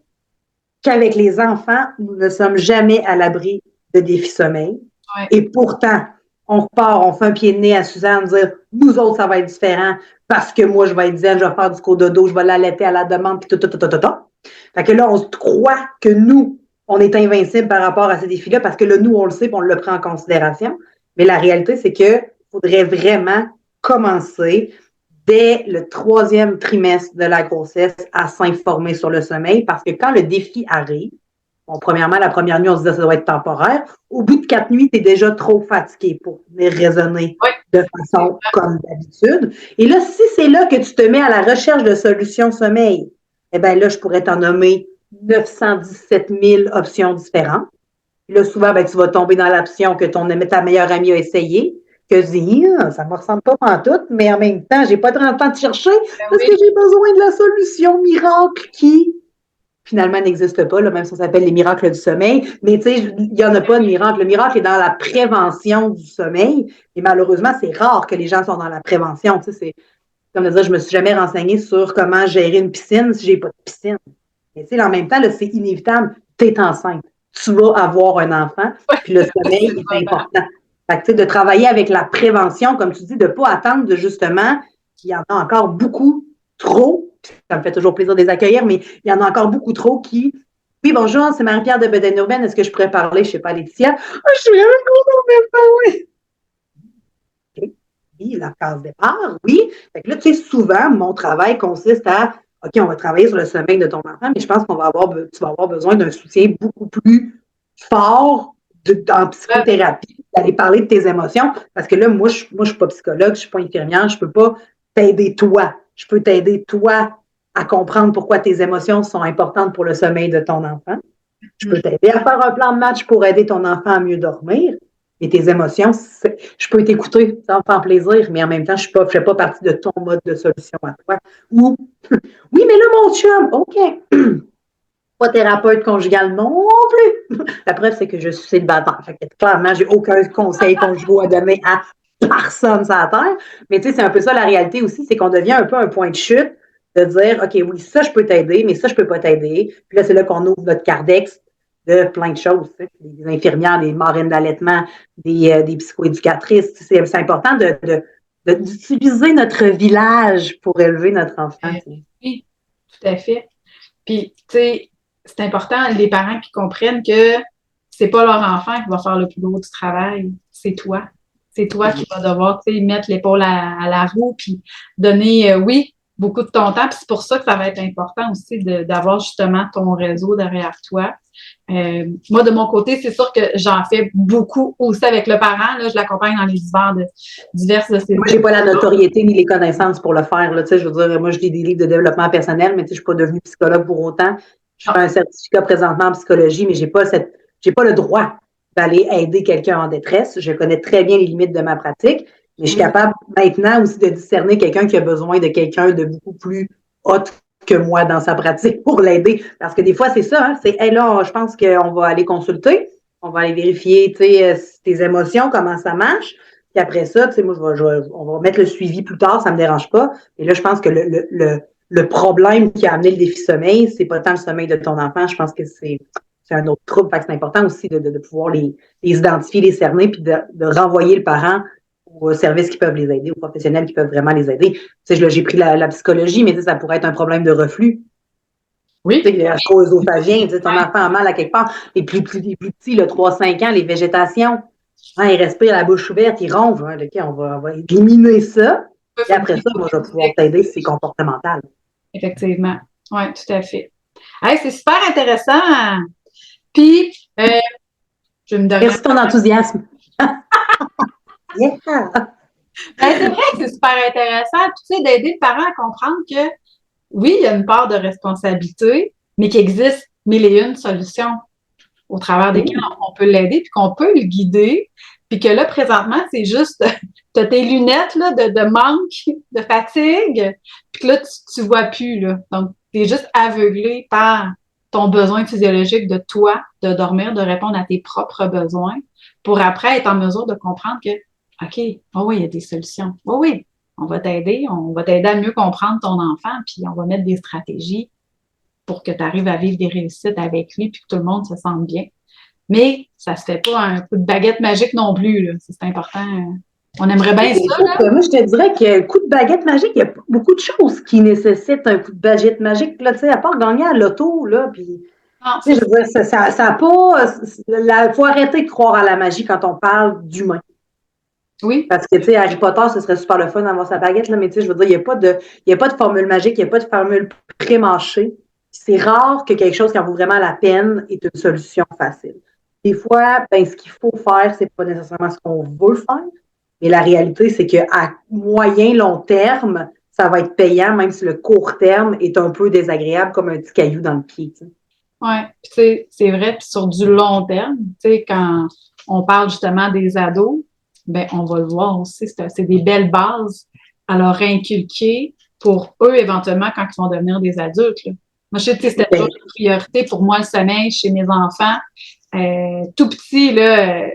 qu'avec les enfants, nous ne sommes jamais à l'abri de défis sommeil. Ouais. Et pourtant, on repart, on fait un pied de nez à Suzanne, dire, nous autres, ça va être différent parce que moi, je vais être zen, je vais faire du cododo, je vais l'allaiter à la demande, puis tout. Fait que là, on se croit que nous, on est invincible par rapport à ces défis-là parce que là, nous, on le sait et on le prend en considération. Mais la réalité, c'est qu'il faudrait vraiment commencer dès le 3e trimestre de la grossesse à s'informer sur le sommeil parce que quand le défi arrive, bon, premièrement, la première nuit, on se dit que ça doit être temporaire. Au bout de 4 nuits, tu es déjà trop fatigué pour venir raisonner de façon comme d'habitude. Et là, si c'est là que tu te mets à la recherche de solutions sommeil, eh bien là, je pourrais t'en nommer 917 000 options différentes. Puis là, souvent, ben, tu vas tomber dans l'option que ta meilleure amie a essayé, que tu dis, ça ne me ressemble pas en tout, mais en même temps, j'ai pas 30 ans de chercher parce que j'ai besoin de la solution miracle qui, finalement, n'existe pas, là, même si ça s'appelle les miracles du sommeil. Mais tu sais, il n'y en a pas de miracle. Le miracle est dans la prévention du sommeil. Et malheureusement, c'est rare que les gens sont dans la prévention. Tu sais, c'est comme de dire, je me suis jamais renseignée sur comment gérer une piscine si j'ai pas de piscine. Mais tu sais, en même temps, là, c'est inévitable. Tu es enceinte. Tu vas avoir un enfant. Puis le sommeil est important. Fait que, tu sais, de travailler avec la prévention, comme tu dis, de ne pas attendre de justement qu'il y en a encore beaucoup trop. Ça me fait toujours plaisir de les accueillir, mais il y en a encore beaucoup trop qui. Oui, bonjour, c'est Marie-Pierre de Bedaine Urbaine. Est-ce que je pourrais parler? Je ne sais pas, Laetitia. Je suis vraiment contente de parler. OK. Oui, la case départ, oui. Fait que là, tu sais, souvent, mon travail consiste à OK, on va travailler sur le sommeil de ton enfant, mais je pense tu vas avoir besoin d'un soutien beaucoup plus fort en psychothérapie, d'aller parler de tes émotions. Parce que là, moi, je suis pas psychologue, je suis pas infirmière, je peux pas t'aider toi. Je peux t'aider toi à comprendre pourquoi tes émotions sont importantes pour le sommeil de ton enfant. Je peux t'aider à faire un plan de match pour aider ton enfant à mieux dormir. Et tes émotions, je peux t'écouter, ça me fait plaisir, mais en même temps, je ne fais pas partie de ton mode de solution à toi. Ou, oui, mais là, mon chum, OK. Pas thérapeute conjugal non plus. La preuve, c'est que je suis célibataire. Fait que, clairement, j'ai aucun conseil conjugal à donner à personne sur la terre. Mais tu sais, c'est un peu ça la réalité aussi, c'est qu'on devient un peu un point de chute de dire, OK, oui, ça, je peux t'aider, mais ça, je peux pas t'aider. Puis là, c'est là qu'on ouvre notre cardex de plein de choses. Tu sais, des infirmières, des marraines d'allaitement, des psychoéducatrices. C'est important d'utiliser notre village pour élever notre enfant. Oui, tout à fait. Puis, tu sais, c'est important, les parents qui comprennent que c'est pas leur enfant qui va faire le plus gros du travail, c'est toi. C'est toi qui vas devoir, tu sais, mettre l'épaule à la roue puis donner, oui, beaucoup de ton temps. Puis c'est pour ça que ça va être important aussi d'avoir justement ton réseau derrière toi. Moi, de mon côté, c'est sûr que j'en fais beaucoup aussi avec le parent. Là, je l'accompagne dans les hivers de diverses de ces. Moi, j'ai pas la notoriété ni les connaissances pour le faire. Là, je veux dire, moi, je lis des livres de développement personnel, mais je suis pas devenue psychologue pour autant. Je fais un certificat présentement en psychologie, mais j'ai pas le droit d'aller aider quelqu'un en détresse. Je connais très bien les limites de ma pratique, mais je suis capable maintenant aussi de discerner quelqu'un qui a besoin de quelqu'un de beaucoup plus haut que moi dans sa pratique pour l'aider. Parce que des fois, c'est ça, hein, c'est, hey, là, je pense qu'on va aller consulter, on va aller vérifier, tes émotions, comment ça marche. Puis après ça, moi, on va mettre le suivi plus tard, ça me dérange pas. Et là, je pense que le problème qui a amené le défi sommeil, c'est pas tant le sommeil de ton enfant, je pense que c'est un autre trouble. Fait que c'est important aussi de pouvoir les identifier, les cerner, puis de renvoyer le parent aux services qui peuvent les aider, aux professionnels qui peuvent vraiment les aider. Tu sais, j'ai pris la psychologie, mais ça pourrait être un problème de reflux. Oui. Tu sais, œsophagien, ton enfant a mal à quelque part. Les plus petits, le 3-5 ans, les végétations, hein, ils respirent la bouche ouverte, ils ronflent. Hein, OK, on va éliminer ça. Et après ça, moi, je vais pouvoir t'aider si c'est comportemental. Effectivement. Oui, tout à fait. Hey, c'est super intéressant. Puis, je me donne. Merci ton enthousiasme. Yeah. C'est vrai que c'est super intéressant, tu sais, d'aider le parent à comprendre que oui, il y a une part de responsabilité, mais qu'il existe mille et une solutions au travers desquelles on peut l'aider, puis qu'on peut le guider, puis que là, présentement, c'est juste, tu as tes lunettes là, de manque, de fatigue, puis que là, tu vois plus, là. Donc, tu es juste aveuglé par ton besoin physiologique de toi, de dormir, de répondre à tes propres besoins, pour après être en mesure de comprendre que, OK, oh oui, il y a des solutions. Oh oui, on va t'aider à mieux comprendre ton enfant, puis on va mettre des stratégies pour que tu arrives à vivre des réussites avec lui, puis que tout le monde se sente bien. Mais ça se fait pas un coup de baguette magique non plus, là. C'est important. On aimerait bien ça, là. Moi, je te dirais qu'un coup de baguette magique, il y a beaucoup de choses qui nécessitent un coup de baguette magique. Là, à part gagner à l'auto, là, puis je veux dire, ça a pas. Il faut arrêter de croire à la magie quand on parle d'humain. Oui. Parce que, Harry Potter, ce serait super le fun d'avoir sa baguette, là, mais je veux dire, il n'y a pas de formule magique, il n'y a pas de formule pré-mâchée. C'est rare que quelque chose qui en vaut vraiment la peine est une solution facile. Des fois, ce qu'il faut faire, c'est pas nécessairement ce qu'on veut faire, mais la réalité, c'est qu'à moyen, long terme, ça va être payant, même si le court terme est un peu désagréable comme un petit caillou dans le pied. Oui, c'est vrai. Puis sur du long terme, quand on parle justement des ados, ben on va le voir aussi, c'est des belles bases à leur inculquer pour eux, éventuellement, quand ils vont devenir des adultes. Là. Moi, je sais que c'était toujours une priorité pour moi, le sommeil chez mes enfants. Tout petit, là,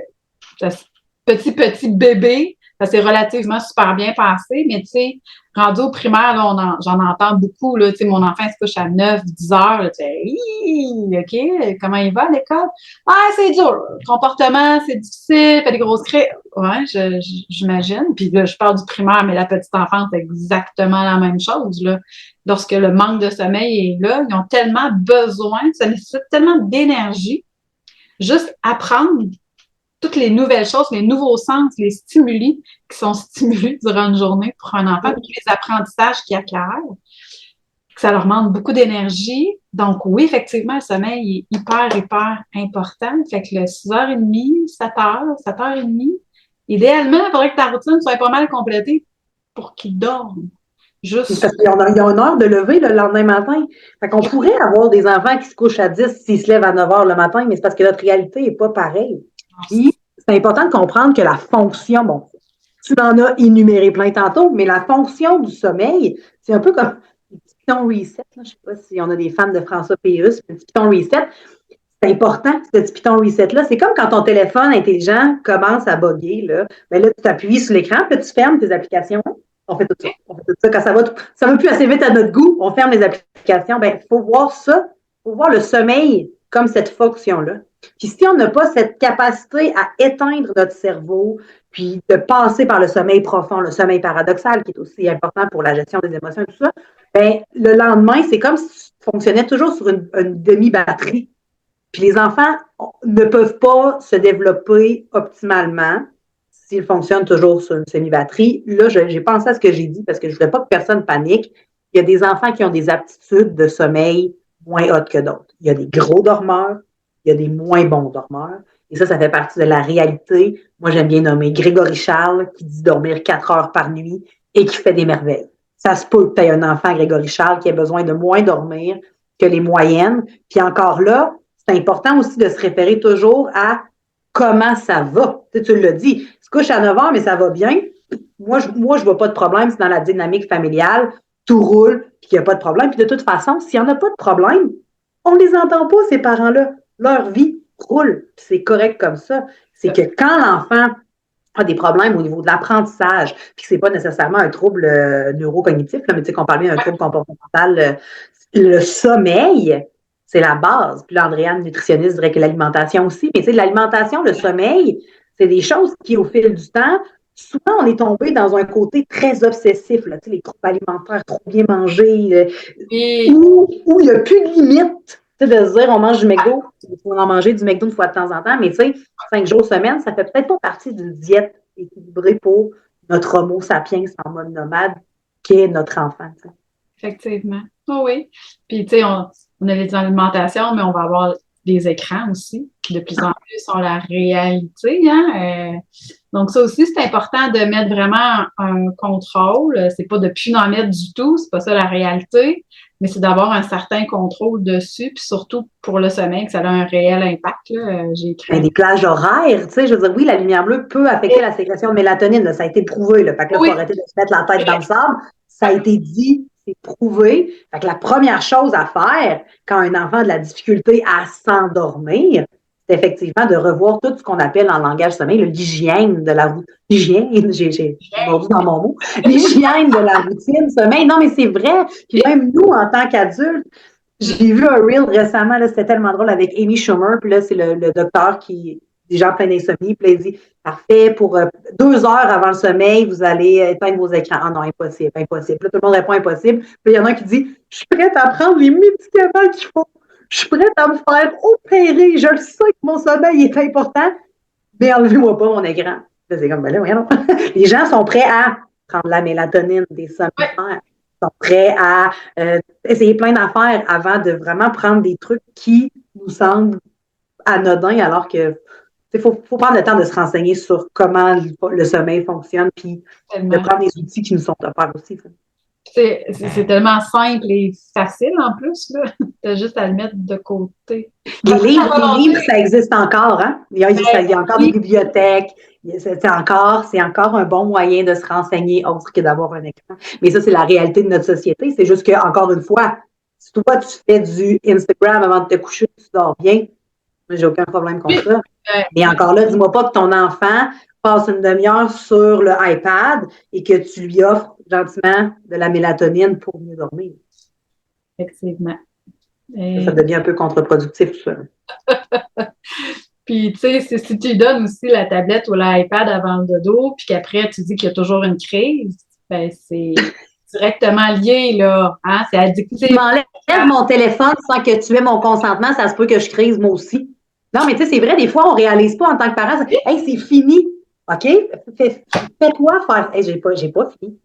petit bébé, ça s'est relativement super bien passé, mais tu sais, rendu au primaire, là, j'en entends beaucoup, là, tu sais, mon enfant se couche à 9-10 heures, là, tu sais, OK, comment il va à l'école? Ah, c'est dur, le comportement, c'est difficile, fait des grosses crises. Ouais, j'imagine. Puis là, je parle du primaire, mais la petite enfance, c'est exactement la même chose, là. Lorsque le manque de sommeil est là, ils ont tellement besoin, ça nécessite tellement d'énergie. Juste apprendre toutes les nouvelles choses, les nouveaux sens, les stimuli qui sont stimulés durant une journée pour un enfant, puis les apprentissages qu'il acquiert. Ça leur demande beaucoup d'énergie. Donc, oui, effectivement, le sommeil est hyper, hyper important. Fait que le 6h30, 7h, 7h30, idéalement, il faudrait que ta routine soit pas mal complétée pour qu'ils dorment. Juste, Parce qu'ils ont une heure de lever le lendemain matin. Fait qu'on pourrait avoir des enfants qui se couchent à 10 s'ils se lèvent à 9 heures le matin, mais c'est parce que notre réalité n'est pas pareille. Puis, c'est important de comprendre que la fonction, bon, tu en as énuméré plein tantôt, mais la fonction du sommeil, c'est un peu comme le petit piton reset. Là. Je ne sais pas si on a des fans de François Pérusse, le petit piton reset. C'est important, ce petit piton reset-là. C'est comme quand ton téléphone intelligent commence à bugger. Là, ben là tu t'appuies sur l'écran, puis là, tu fermes tes applications. On fait tout ça. On fait tout ça. Quand ça va plus assez vite à notre goût, on ferme les applications. Ben, il faut voir ça. Il faut voir le sommeil comme cette fonction-là. Puis si on n'a pas cette capacité à éteindre notre cerveau, puis de passer par le sommeil profond, le sommeil paradoxal, qui est aussi important pour la gestion des émotions et tout ça, ben, le lendemain, c'est comme si tu fonctionnais toujours sur une demi-batterie. Puis les enfants ne peuvent pas se développer optimalement s'ils fonctionnent toujours sur une semi-batterie. Là, j'ai pensé à ce que j'ai dit parce que je ne voudrais pas que personne panique. Il y a des enfants qui ont des aptitudes de sommeil moins hautes que d'autres. Il y a des gros dormeurs, il y a des moins bons dormeurs. Et ça fait partie de la réalité. Moi, j'aime bien nommer Grégory Charles, qui dit dormir 4 heures par nuit et qui fait des merveilles. Ça se peut que tu aies un enfant, Grégory Charles, qui a besoin de moins dormir que les moyennes. Puis encore là, c'est important aussi de se référer toujours à comment ça va. Tu l'as dit, il se couche à 9 heures, mais ça va bien. Moi, je vois pas de problème. C'est dans la dynamique familiale, tout roule, puis qu'il n'y a pas de problème. Puis de toute façon, s'il n'y en a pas de problème, on ne les entend pas, ces parents-là. Leur vie roule, puis c'est correct comme ça. C'est que quand l'enfant a des problèmes au niveau de l'apprentissage, puis que c'est pas nécessairement un trouble neurocognitif, là, mais tu sais qu'on parle bien d'un trouble comportemental, le sommeil, c'est la base. Puis là, Andréane, nutritionniste, dirait que l'alimentation aussi. Mais tu sais, l'alimentation, le sommeil, c'est des choses qui, au fil du temps, souvent, on est tombé dans un côté très obsessif, là, tu sais, les troubles alimentaires, trop bien manger, et où il n'y a plus de limite. Tu sais, de se dire, on mange du McDo, il faut en manger du McDo une fois de temps en temps, mais tu sais, 5 jours semaine, ça fait peut-être pas partie d'une diète équilibrée pour notre homo sapiens en mode nomade, qui est notre enfant. Tu sais. effectivement. Oh oui. Puis, tu sais, on a les alimentations, mais on va avoir des écrans aussi, qui de plus en plus sont la réalité. Hein? Donc, ça aussi, c'est important de mettre vraiment un contrôle. C'est pas de plus en mettre du tout, c'est pas ça la réalité, mais c'est d'avoir un certain contrôle dessus, puis surtout pour le sommeil, que ça a un réel impact. Là. J'ai écrit. Des plages horaires, tu sais, je veux dire, oui, la lumière bleue peut affecter la sécrétion de mélatonine, là, ça a été prouvé, là, fait que là, il Oui, faut arrêter de se mettre la tête dans le sable, ça a été dit, c'est prouvé, fait que la première chose à faire quand un enfant a de la difficulté à s'endormir, c'est effectivement de revoir tout ce qu'on appelle en langage sommeil l'hygiène de la routine, l'hygiène, j'ai mordu dans mon mot, l'hygiène de la routine sommeil, non, mais c'est vrai, puis même nous, en tant qu'adultes, j'ai vu un reel récemment, là, c'était tellement drôle avec Amy Schumer, puis là, c'est le docteur qui, des gens pleins d'insomnie, puis là, il dit, parfait, pour 2 heures avant le sommeil, vous allez éteindre vos écrans. Ah non, impossible, impossible. Puis là, tout le monde répond impossible. Puis il y en a un qui dit, je suis prête à prendre les médicaments qu'il faut. Je suis prête à me faire opérer. Je le sais que mon sommeil est important, mais enlevez-moi pas mon écran. Là, c'est comme, ben là, voyons. Les gens sont prêts à prendre la mélatonine, des somnifères, sont prêts à essayer plein d'affaires avant de vraiment prendre des trucs qui nous semblent anodins, alors que il faut prendre le temps de se renseigner sur comment le sommeil fonctionne, puis de prendre des outils qui nous sont offerts aussi. C'est tellement simple et facile en plus, là. T'as juste à le mettre de côté. Les livres, ça existe encore, hein? Il y a encore des bibliothèques. C'est encore un bon moyen de se renseigner autre que d'avoir un écran. Mais ça, c'est la réalité de notre société. C'est juste que, encore une fois, si toi, tu fais du Instagram avant de te coucher, tu dors bien, j'ai aucun problème contre ça. Mais encore là, dis-moi pas que ton enfant passe une demi-heure sur le iPad et que tu lui offres gentiment de la mélatonine pour mieux dormir. Effectivement. Ça devient un peu contre-productif, tout ça. Puis, tu sais, si tu lui donnes aussi la tablette ou l'iPad avant le dodo, puis qu'après, tu dis qu'il y a toujours une crise, ben c'est directement lié, là. Hein? C'est addictif. Si tu m'enlèves mon téléphone sans que tu aies mon consentement, ça se peut que je crise moi aussi. Non, mais tu sais, c'est vrai, des fois, on ne réalise pas en tant que parent. Hey, c'est fini. OK? Fais-toi faire. Hey, j'ai pas fini.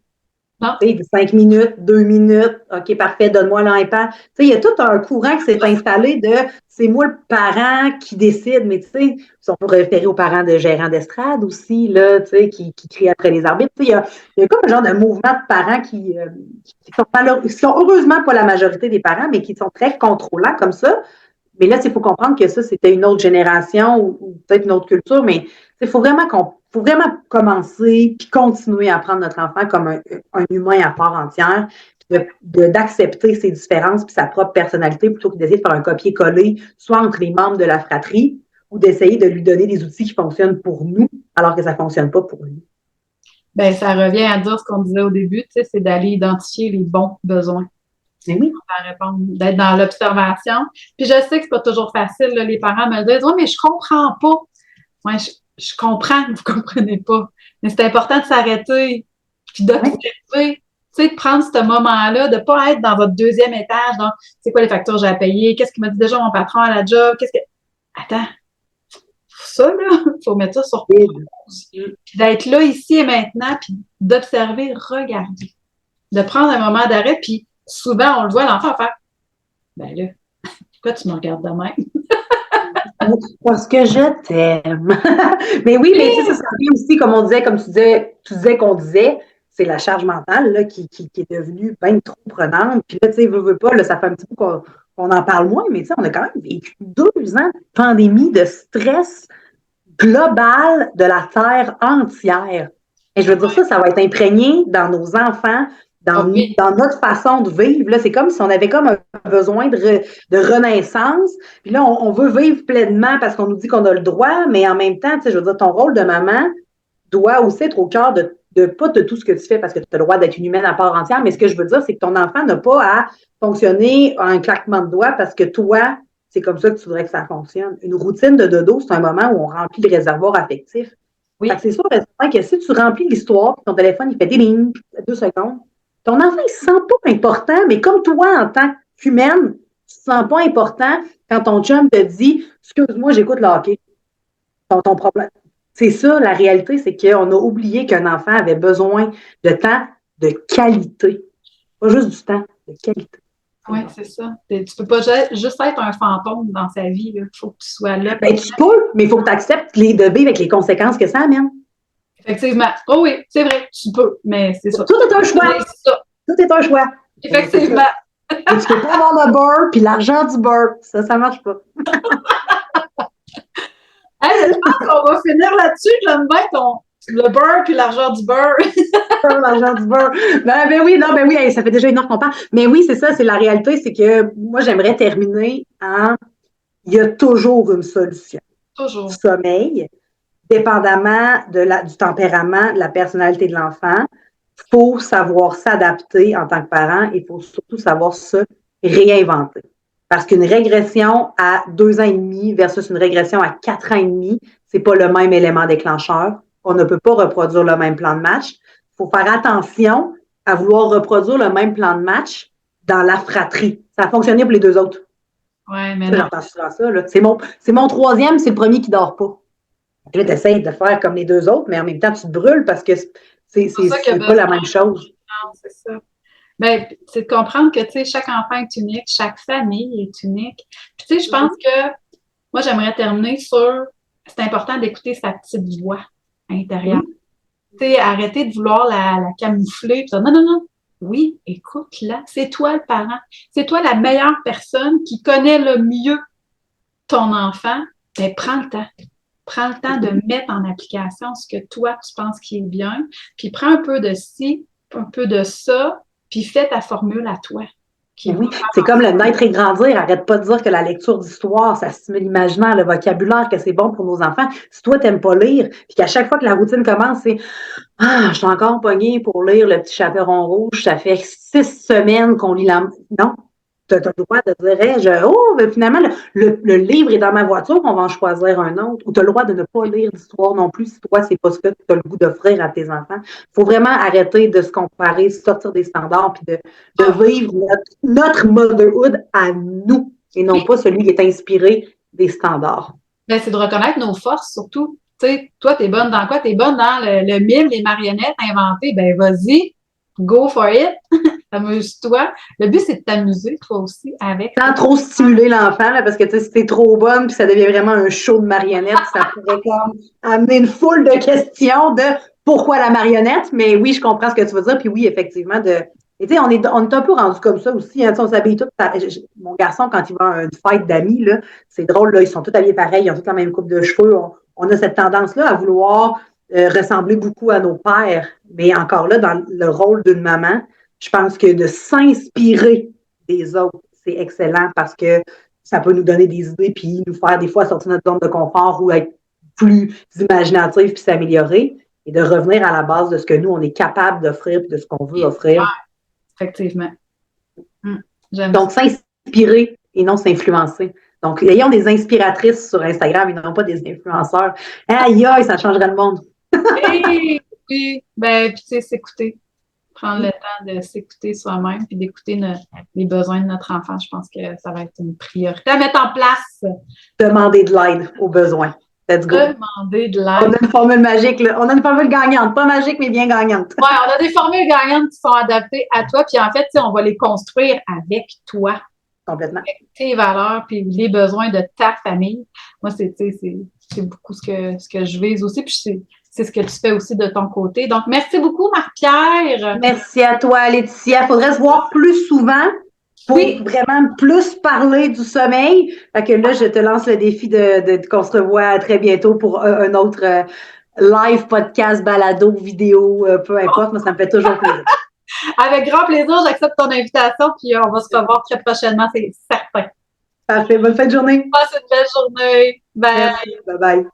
Non. Tu sais, 5 minutes, 2 minutes, OK, parfait, donne-moi l'iPad. Tu sais, il y a tout un courant qui s'est installé de c'est moi le parent qui décide, mais tu sais, on peut référer aux parents de gérants d'estrade aussi, là, tu sais, qui crient après les arbitres. Tu sais, il y a comme un genre de mouvement de parents qui sont heureusement pas la majorité des parents, mais qui sont très contrôlants comme ça. Mais là, il faut comprendre que ça, c'était une autre génération ou peut-être une autre culture, mais il faut vraiment commencer puis continuer à prendre notre enfant comme un humain à part entière, d'accepter ses différences puis sa propre personnalité plutôt que d'essayer de faire un copier-coller, soit entre les membres de la fratrie ou d'essayer de lui donner des outils qui fonctionnent pour nous alors que ça ne fonctionne pas pour lui. Ben, ça revient à dire ce qu'on disait au début, tu sais, c'est d'aller identifier les bons besoins. Mais oui. Répondre, d'être dans l'observation. Puis je sais que c'est pas toujours facile, là, les parents me disent, oh, mais je comprends pas. Ouais, je comprends que vous comprenez pas. Mais c'est important de s'arrêter, puis d'observer, tu sais, de prendre ce moment-là, de pas être dans votre deuxième étage, donc, c'est quoi les factures que j'ai à payer, qu'est-ce qu'il m'a dit déjà mon patron à la job, attends, ça, là, faut mettre ça sur pause. Puis d'être là, ici et maintenant, puis d'observer, regarder. De prendre un moment d'arrêt, puis souvent, on le voit, l'enfant faire ben là, pourquoi tu me regardes de même? Parce que je t'aime. Mais oui, mais tu sais, ça vient aussi, comme on disait, comme tu disais qu'on disait, c'est la charge mentale là, qui est devenue bien trop prenante. Puis là, tu sais, veux pas, là, ça fait un petit peu qu'on en parle moins, mais tu sais, on a quand même vécu 2 ans de pandémie, de stress global de la Terre entière. Et je veux dire, ça va être imprégné dans nos enfants, dans notre façon de vivre. Là, c'est comme si on avait comme un besoin de renaissance. Puis là, on veut vivre pleinement parce qu'on nous dit qu'on a le droit, mais en même temps, tu sais, je veux dire, ton rôle de maman doit aussi être au cœur pas de tout ce que tu fais parce que tu as le droit d'être une humaine à part entière, mais ce que je veux dire, c'est que ton enfant n'a pas à fonctionner en un claquement de doigts parce que toi, c'est comme ça que tu voudrais que ça fonctionne. Une routine de dodo, c'est un moment où on remplit le réservoir affectif. Oui. C'est sûr que si tu remplis l'histoire, ton téléphone, il fait des lignes, 2 secondes, ton enfant, il ne se sent pas important, mais comme toi, en tant qu'humaine, tu ne te sens pas important quand ton chum te dit « Excuse-moi, j'écoute le hockey. » Ton problème. C'est ça, la réalité, c'est qu'on a oublié qu'un enfant avait besoin de temps de qualité. Pas juste du temps, de qualité. Oui, c'est ça. Tu peux pas juste être un fantôme dans sa vie. Il faut que tu sois là. Ben, tu peux, mais il faut que tu acceptes de vivre avec les conséquences que ça amène. Effectivement. Oh oui, c'est vrai, tu peux, mais c'est ça. Tout est un choix. Tout est un choix. Effectivement. Et tu peux pas avoir le beurre puis l'argent du beurre. Ça marche pas. Hey, je pense qu'on va finir là-dessus. J'aime bien le beurre puis l'argent du beurre. L'argent du beurre. Ben oui, non, ben oui, hey, ça fait déjà 1 heure qu'on parle. Mais oui, c'est ça, c'est la réalité, c'est que moi, j'aimerais terminer en il y a toujours une solution. Toujours. Sommeil, dépendamment du tempérament, de la personnalité de l'enfant, il faut savoir s'adapter en tant que parent. Il faut surtout savoir se réinventer. Parce qu'une régression à 2 ans et demi versus une régression à 4 ans et demi, c'est pas le même élément déclencheur. On ne peut pas reproduire le même plan de match. Il faut faire attention à vouloir reproduire le même plan de match dans la fratrie. Ça a fonctionné pour les 2 autres. Oui, mais non. J'entends souvent ça. Là. C'est mon troisième, c'est le premier qui ne dort pas. Là, tu essaies de faire comme les 2 autres, mais en même temps, tu te brûles parce que c'est pas la même chose. Non, c'est ça. Ben, c'est de comprendre que, tu sais, chaque enfant est unique, chaque famille est unique. Puis, tu sais, je pense que moi, j'aimerais terminer sur c'est important d'écouter sa petite voix intérieure. Tu sais, arrêter de vouloir la camoufler. Puis, non, non, non. Oui, écoute-la. C'est toi le parent. C'est toi la meilleure personne qui connaît le mieux ton enfant. Ben, prends le temps. Prends le temps de mettre en application ce que toi, tu penses qui est bien. Puis, prends un peu de ci, un peu de ça. Puis fais ta formule à toi. Oui, c'est comme le naître et grandir. Arrête pas de dire que la lecture d'histoire, ça stimule l'imaginaire, le vocabulaire, que c'est bon pour nos enfants. Si toi, t'aimes pas lire, puis qu'à chaque fois que la routine commence, c'est « Ah, je suis encore pognée pour lire Le Petit Chaperon Rouge, ça fait 6 semaines qu'on lit la... » Non, tu as le droit de dire oh, ben finalement, le livre est dans ma voiture, on va en choisir un autre. Ou tu as le droit de ne pas lire d'histoire non plus si toi, c'est pas ce que tu as le goût d'offrir à tes enfants. Il faut vraiment arrêter de se comparer, sortir des standards, puis de vivre notre motherhood à nous, et non pas celui qui est inspiré des standards. Ben, c'est de reconnaître nos forces, surtout. Tu sais, toi, t'es bonne dans quoi? T'es bonne dans le mime, les marionnettes inventées. Ben, vas-y, go for it. Amuse-toi. Le but, c'est de t'amuser, toi aussi, avec. Sans trop stimuler l'enfant, là, parce que si t'es trop bonne, puis ça devient vraiment un show de marionnette, ça pourrait comme amener une foule de questions de pourquoi la marionnette. Mais oui, je comprends ce que tu veux dire. Puis oui, effectivement, et tu sais, on est un peu rendu comme ça aussi. Hein, on s'habille tous. Mon garçon, quand il va à une fête d'amis, là, c'est drôle, là, ils sont tous habillés pareil, ils ont tous la même coupe de cheveux. On a cette tendance-là à vouloir ressembler beaucoup à nos pères. Mais encore là, dans le rôle d'une maman, je pense que de s'inspirer des autres, c'est excellent parce que ça peut nous donner des idées puis nous faire des fois sortir de notre zone de confort ou être plus imaginatif puis s'améliorer et de revenir à la base de ce que nous, on est capable d'offrir puis de ce qu'on veut offrir. Effectivement. Donc, s'inspirer et non s'influencer. Donc, ayons des inspiratrices sur Instagram et non pas des influenceurs. Aïe, aïe, ça changerait le monde. Oui, ben, puis tu sais, s'écouter. Prendre le temps de s'écouter soi-même et d'écouter les besoins de notre enfant. Je pense que ça va être une priorité à mettre en place. Demander de l'aide aux besoins. Let's go. Demander de l'aide. On a une formule magique, là. On a une formule gagnante. Pas magique, mais bien gagnante. Oui, on a des formules gagnantes qui sont adaptées à toi. Puis en fait, on va les construire avec toi. Complètement. Avec tes valeurs puis les besoins de ta famille. Moi, c'est beaucoup ce que je vise aussi. Puis c'est ce que tu fais aussi de ton côté. Donc, merci beaucoup, Marie-Pierre. Merci à toi, Laetitia. Il faudrait se voir plus souvent pour vraiment plus parler du sommeil. Fait que là, je te lance le défi qu'on se revoit très bientôt pour un autre live, podcast, balado, vidéo, peu importe. Moi, ça me fait toujours plaisir. Avec grand plaisir, j'accepte ton invitation, puis on va se revoir très prochainement, c'est certain. Parfait. Bonne fin de journée. Passe une belle journée. Bye. Merci. Bye bye.